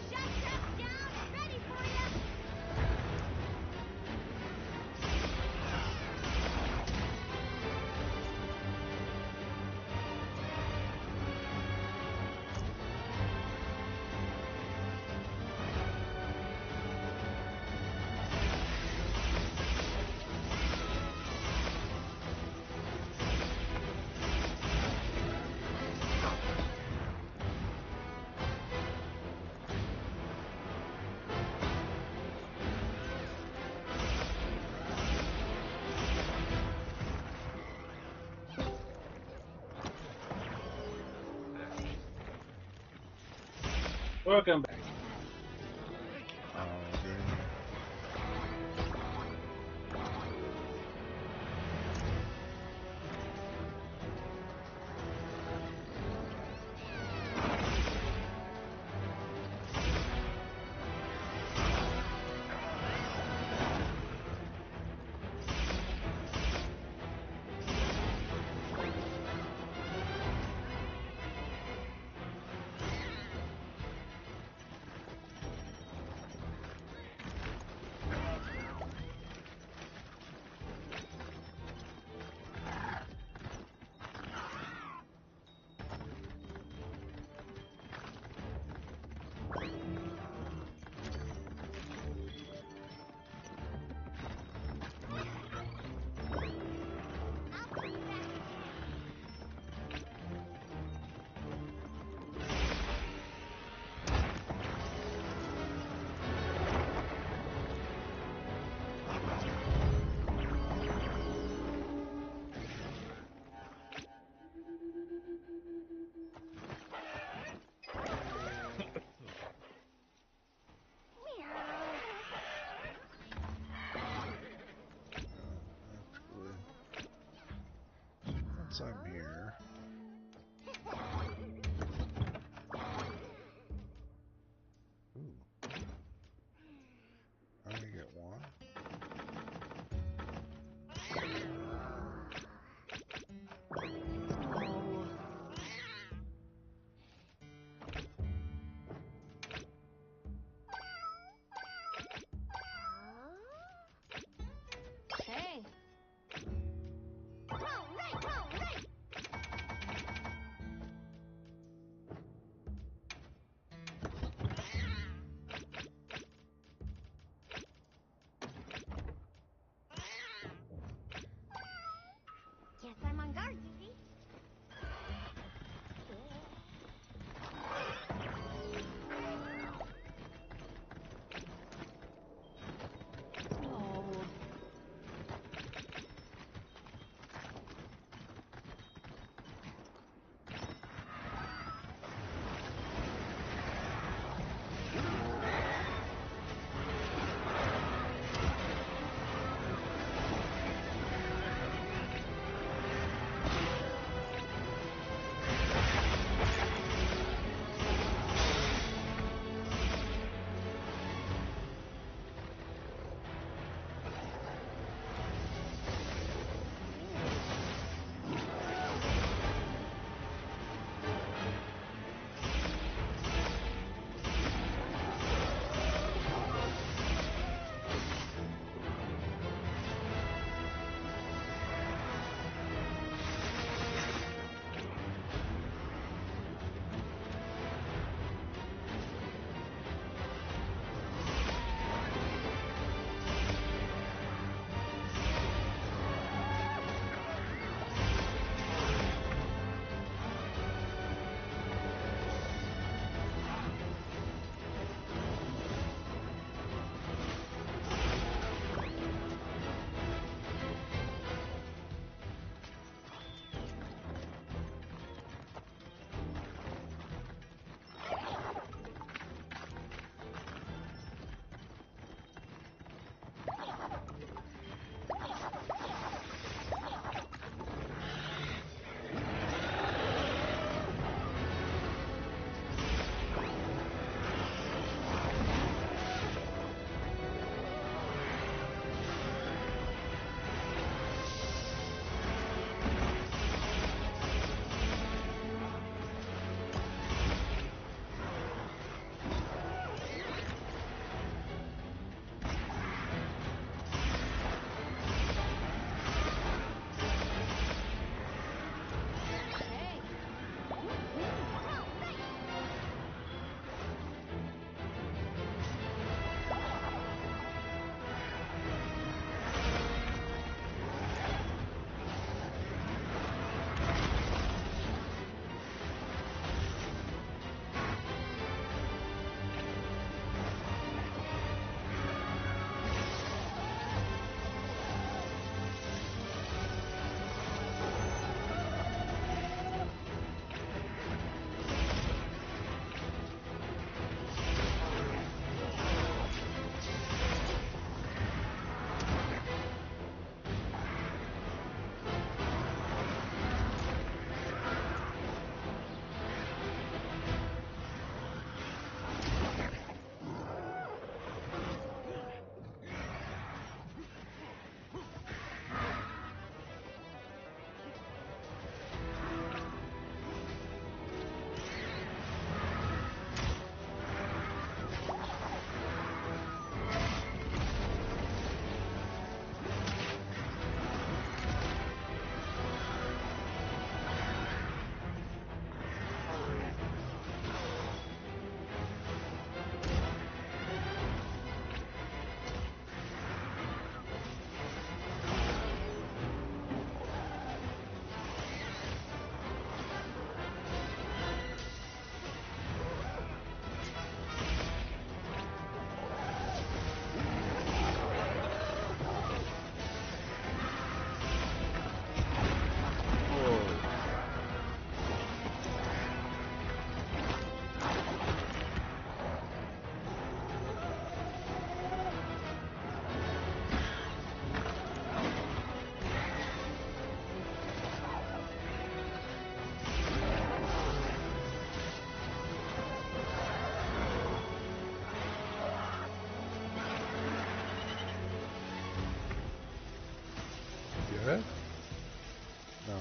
Shut trap down, ready for ya. Welcome back. Once I'm here. Ooh. I only get one. Hey. All right, all right. No.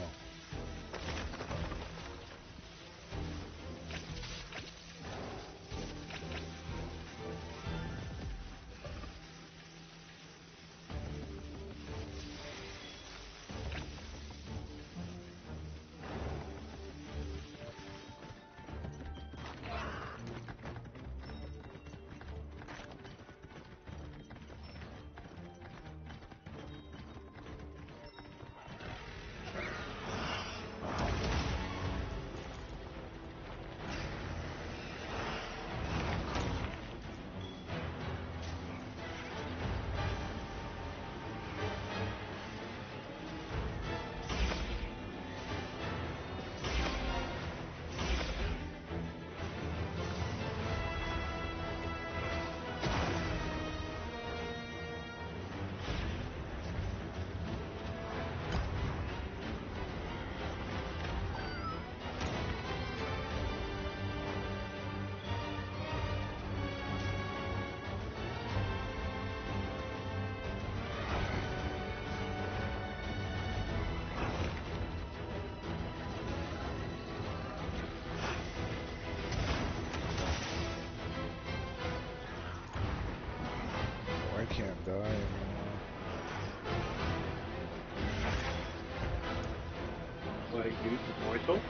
I can't die anymore. Like you, Moito.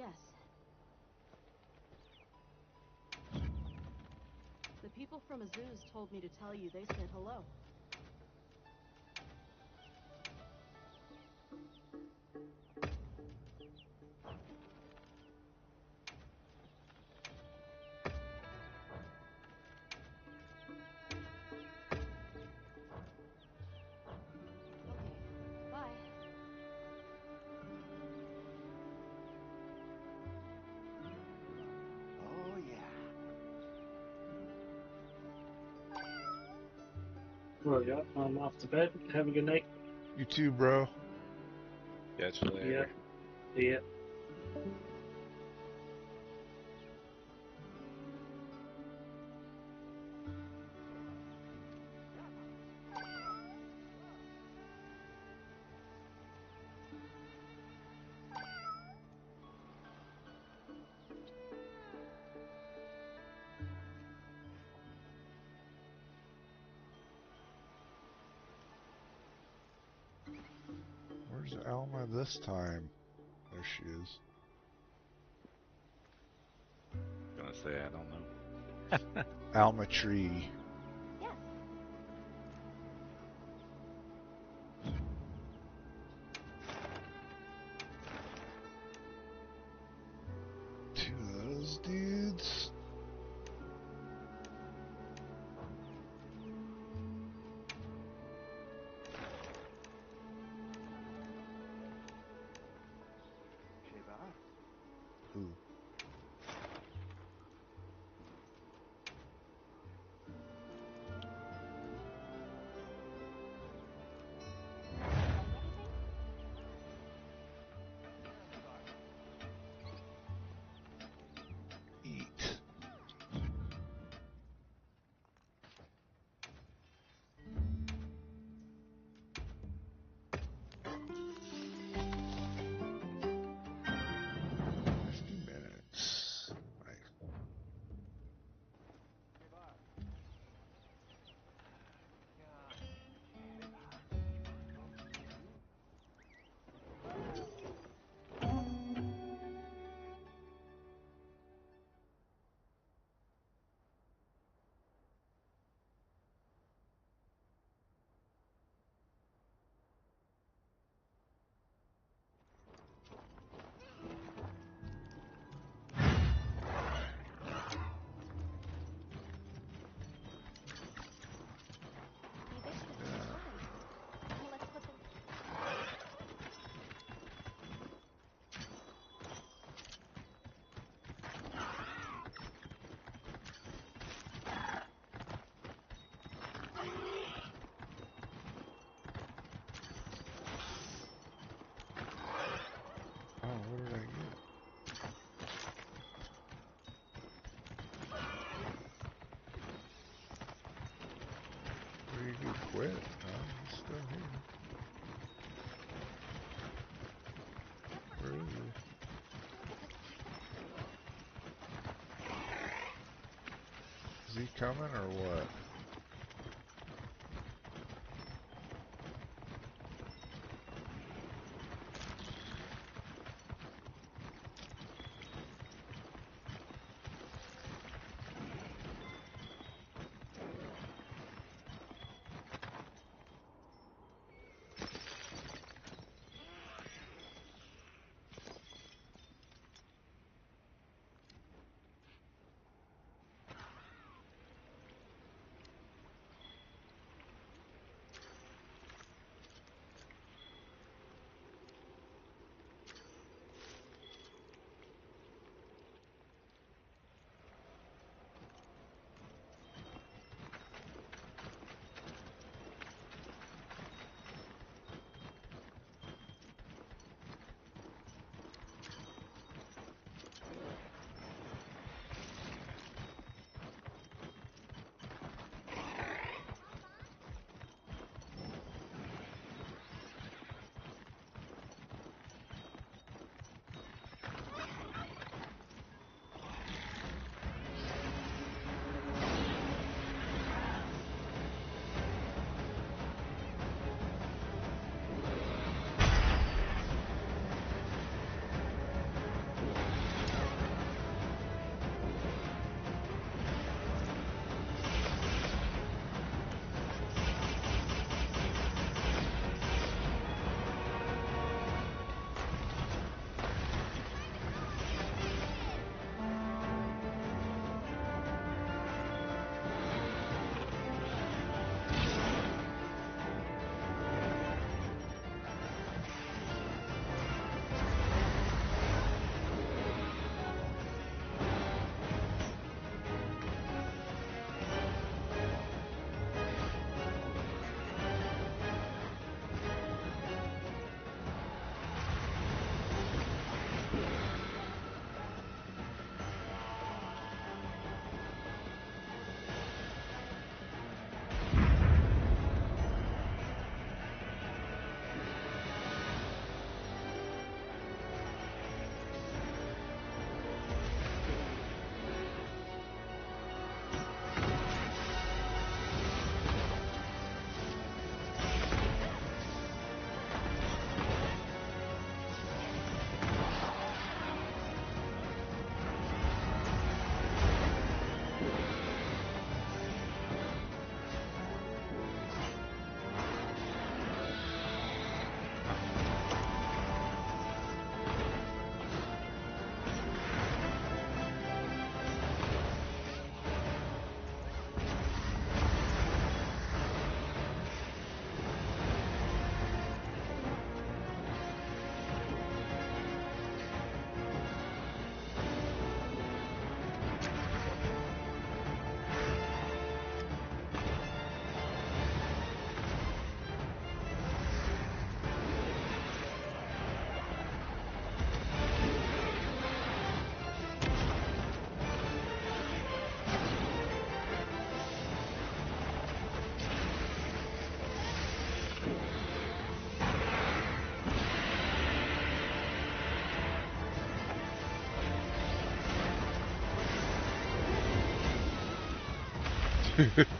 Yes. The people from Azuz told me to tell you they said hello. Okay, bye. Oh, yeah. Well, yeah, I'm off to bed. Have a good night. You too, bro. Catch you Yeah. later. See ya. Where's Alma this time? There she is. Gonna say I don't know. Alma Tree. Yes. Two of those dudes. Shiva. Who? Eat. Minutes. Nice. Maybe I should have stayed home. Well, let's put them. Oh, what did I get? What did you quit? No, he's still here. Where is he? Is he coming or what?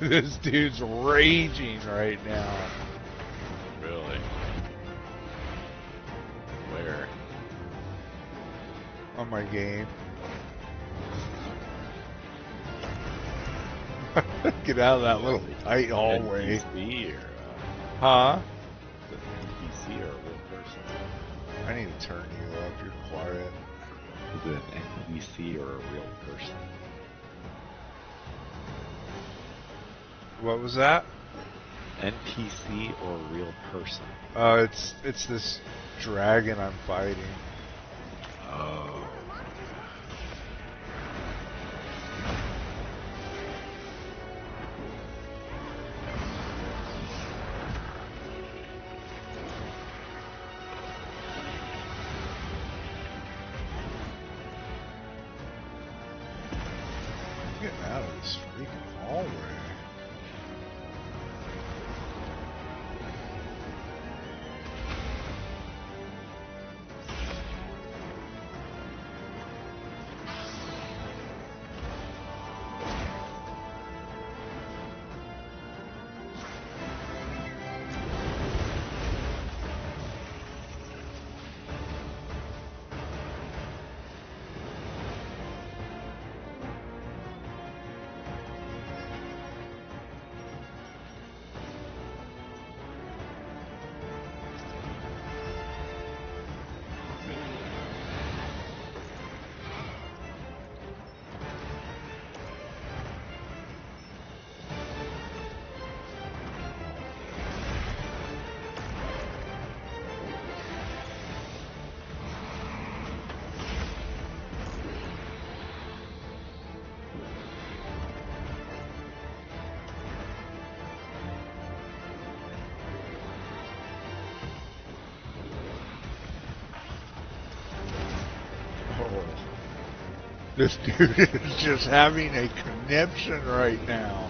This dude's raging right now. Really? Where? On my game. Get out of that little tight hallway. NPC or Huh? is it NPC or a real person? I need to turn you up. You're quiet. Is it an NPC or a real person? What was that? NPC or a real person? It's this dragon I'm fighting. Oh. I'm getting out of this freaking hallway. This dude is just having a conniption right now.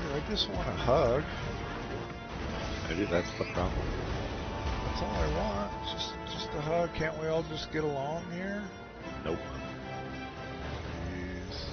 I just want a hug. Maybe that's the problem. That's all I want. Just a hug. Can't we all just get along here? Nope. Jeez.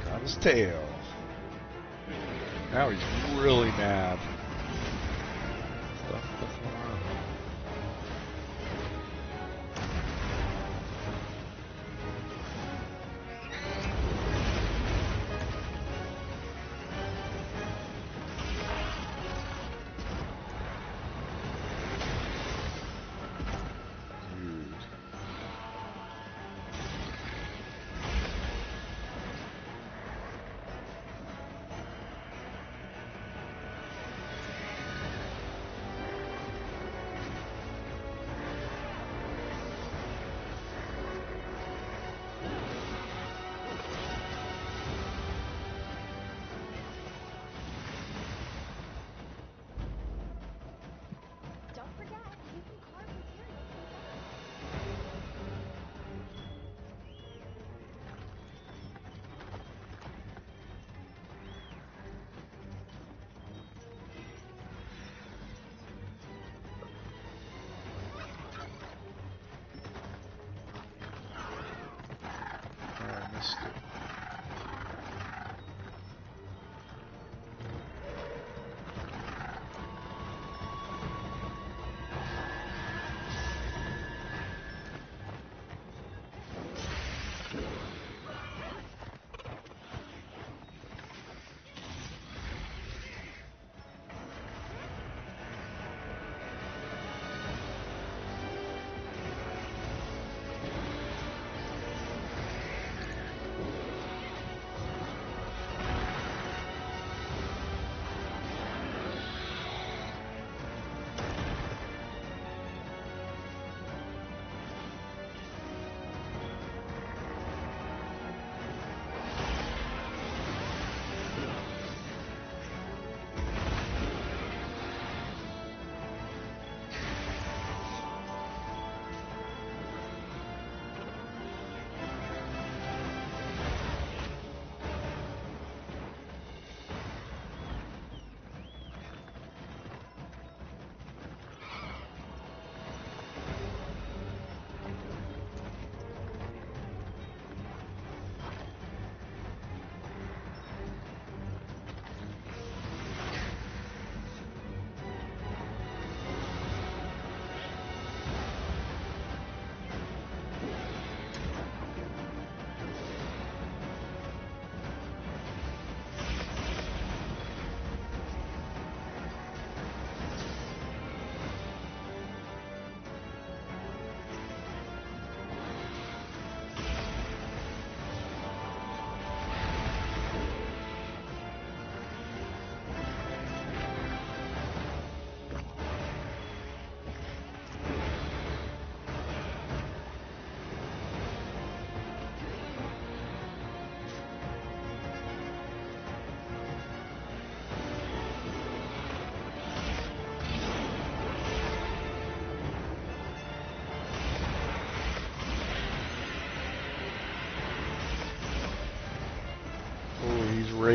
Got his tail. Now he's really mad. Stuff doesn't work. Dude.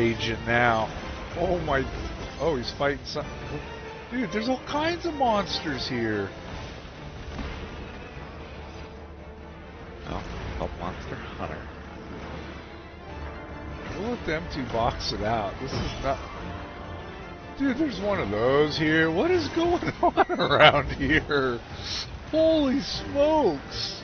raging now. Oh my. Oh, he's fighting something. Dude, there's all kinds of monsters here. Oh, called Monster Hunter. We'll let them two box it out. This is not. Dude, there's one of those here. What is going on around here? Holy smokes.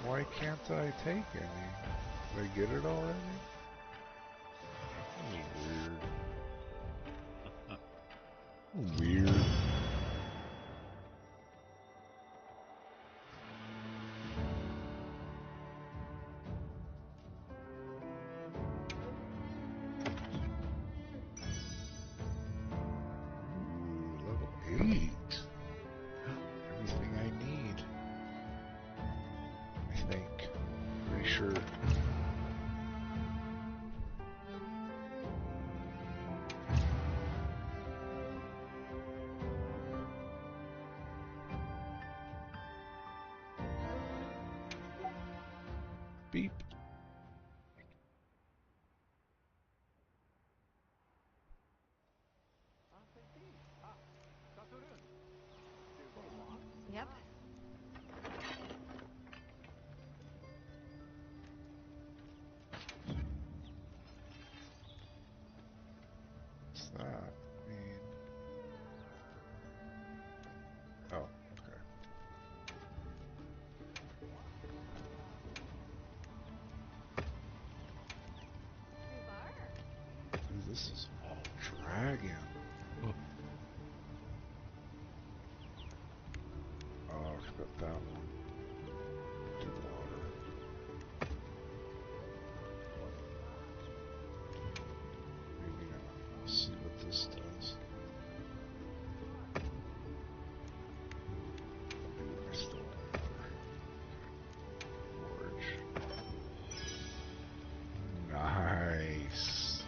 Why can't I take any? Did I get it already? Weird. Weird. Ooh, level 8. Everything I need. I think. Pretty sure. Beep. Yep. What's that mean? Oh, okay. Ooh, this is all dragon. Oh, I forgot that one. Do water. Maybe I'll see what this does. I still want water. Forge. Nice.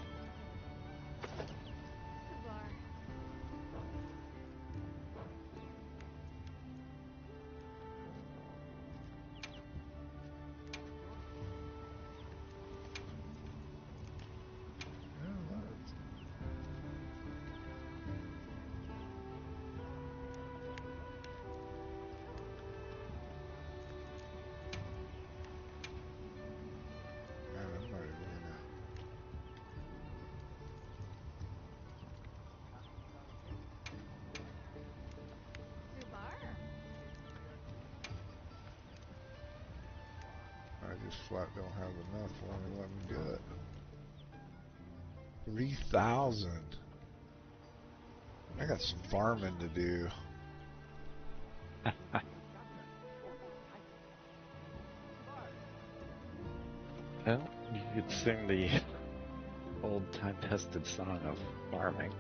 Yeah, that's- Man, I'm not even gonna. I just flat don't have enough. Won't let me do it. 3,000. I got some farming to do. Well, you could sing the old time-tested song of farming.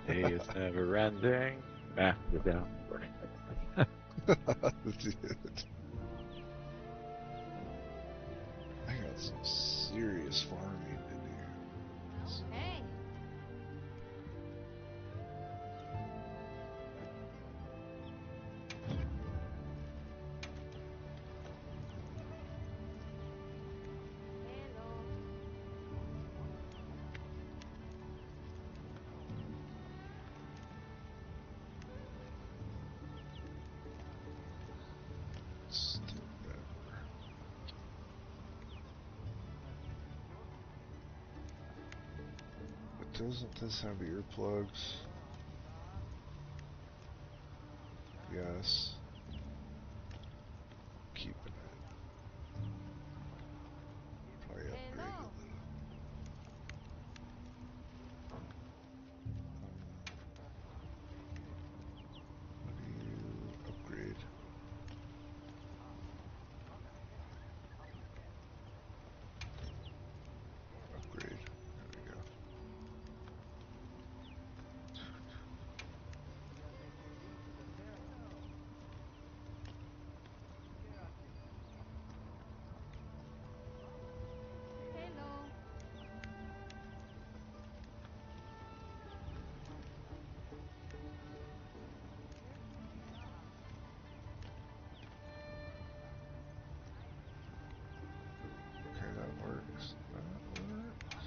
Day is never ending after downward. Dude. I got some serious farming to do. Hey, hello. Still better. But doesn't this have earplugs? Yes. Keeping it. Probably upgrade Hello. it. What do you upgrade? Upgrade. There we go. Hello. Okay, that works. That works.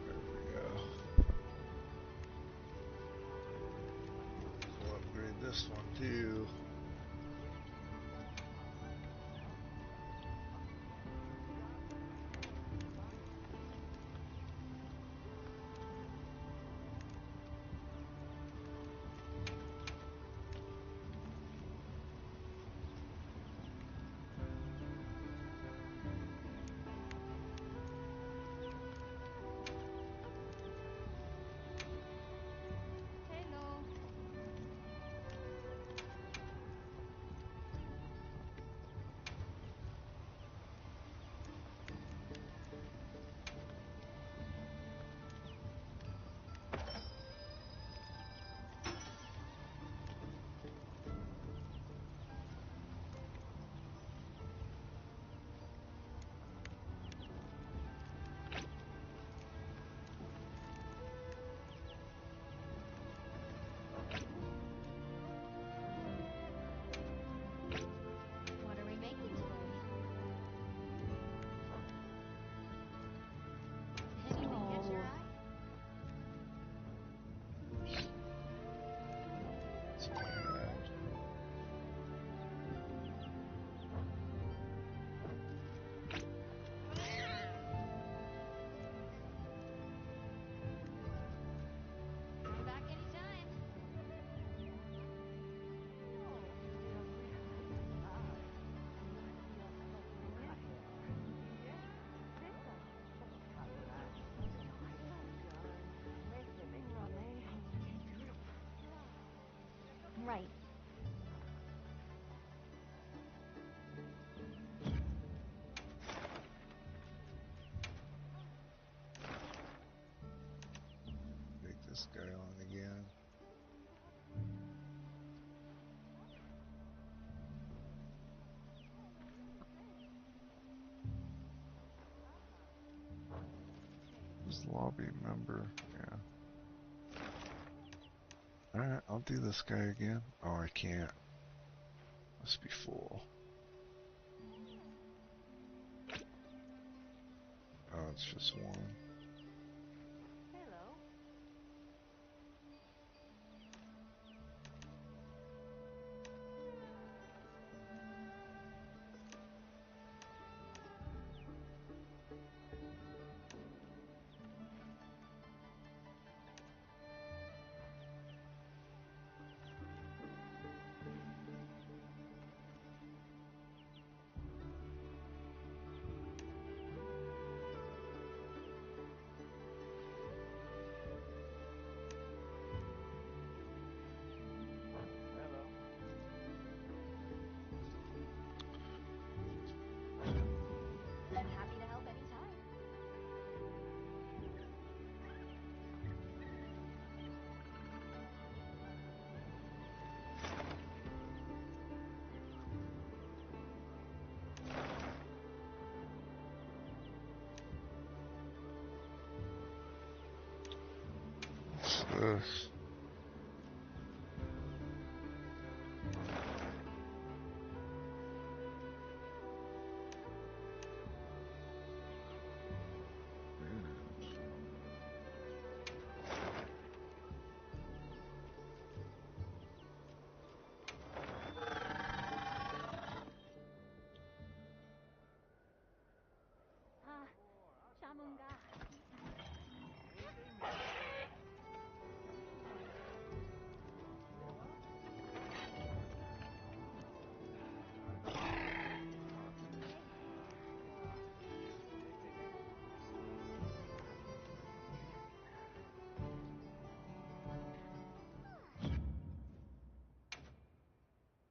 There we go. We'll upgrade this one too. Hello. What are we making today? Anything catch your eye? That's what I had. Come back anytime. Right. Take this guy on again. This lobby member, yeah. Alright, I'll do this guy again. Oh, I can't. Must be full. Oh, it's just one. Hello. this? 아, 자문가.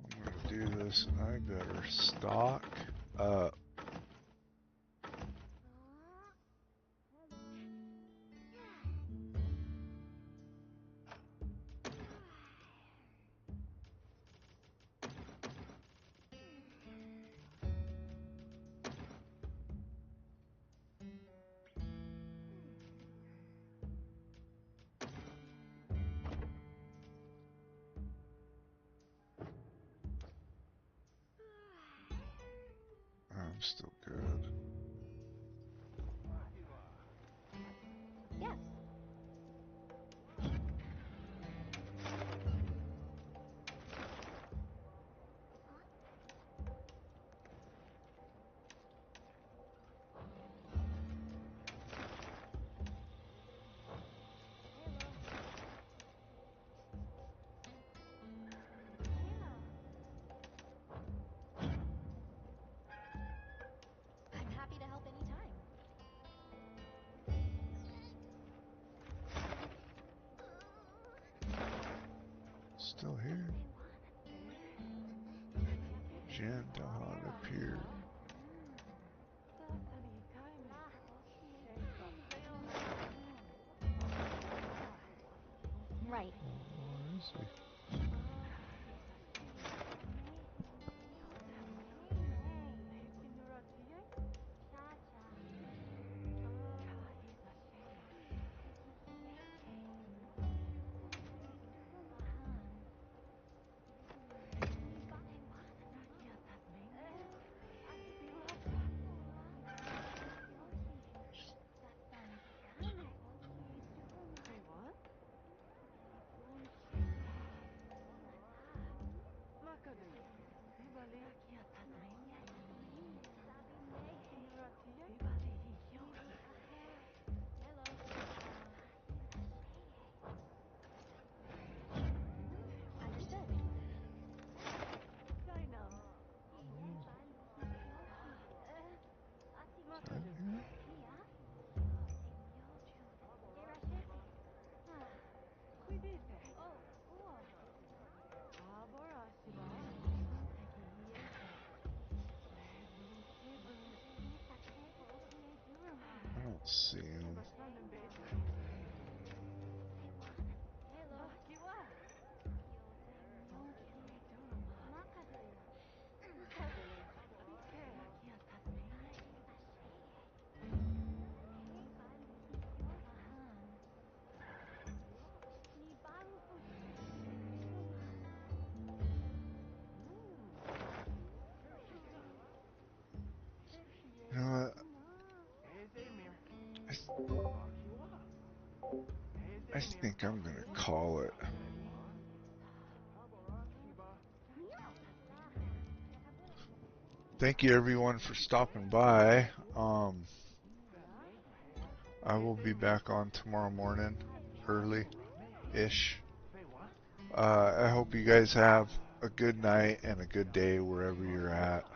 I'm gonna do this, and I better stock up. I'm still good. Yes. I'm happy to help anytime. Still here. Jan Dahan appeared. Right. Where is he? Understood. I don't see him. You know what? I think I'm gonna call it. Thank you everyone for stopping by. I will be back on tomorrow morning, early-ish. I hope you guys have a good night and a good day wherever you're at.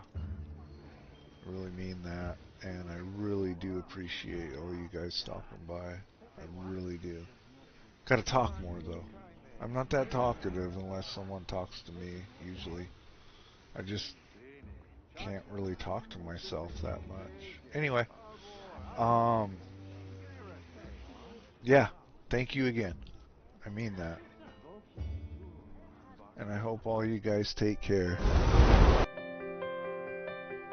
I really mean that, and I really do appreciate all you guys stopping by. I really do. Gotta talk more though. I'm not that talkative unless someone talks to me, usually. I just can't really talk to myself that much. Anyway, yeah, thank you again. I mean that. And I hope all you guys take care.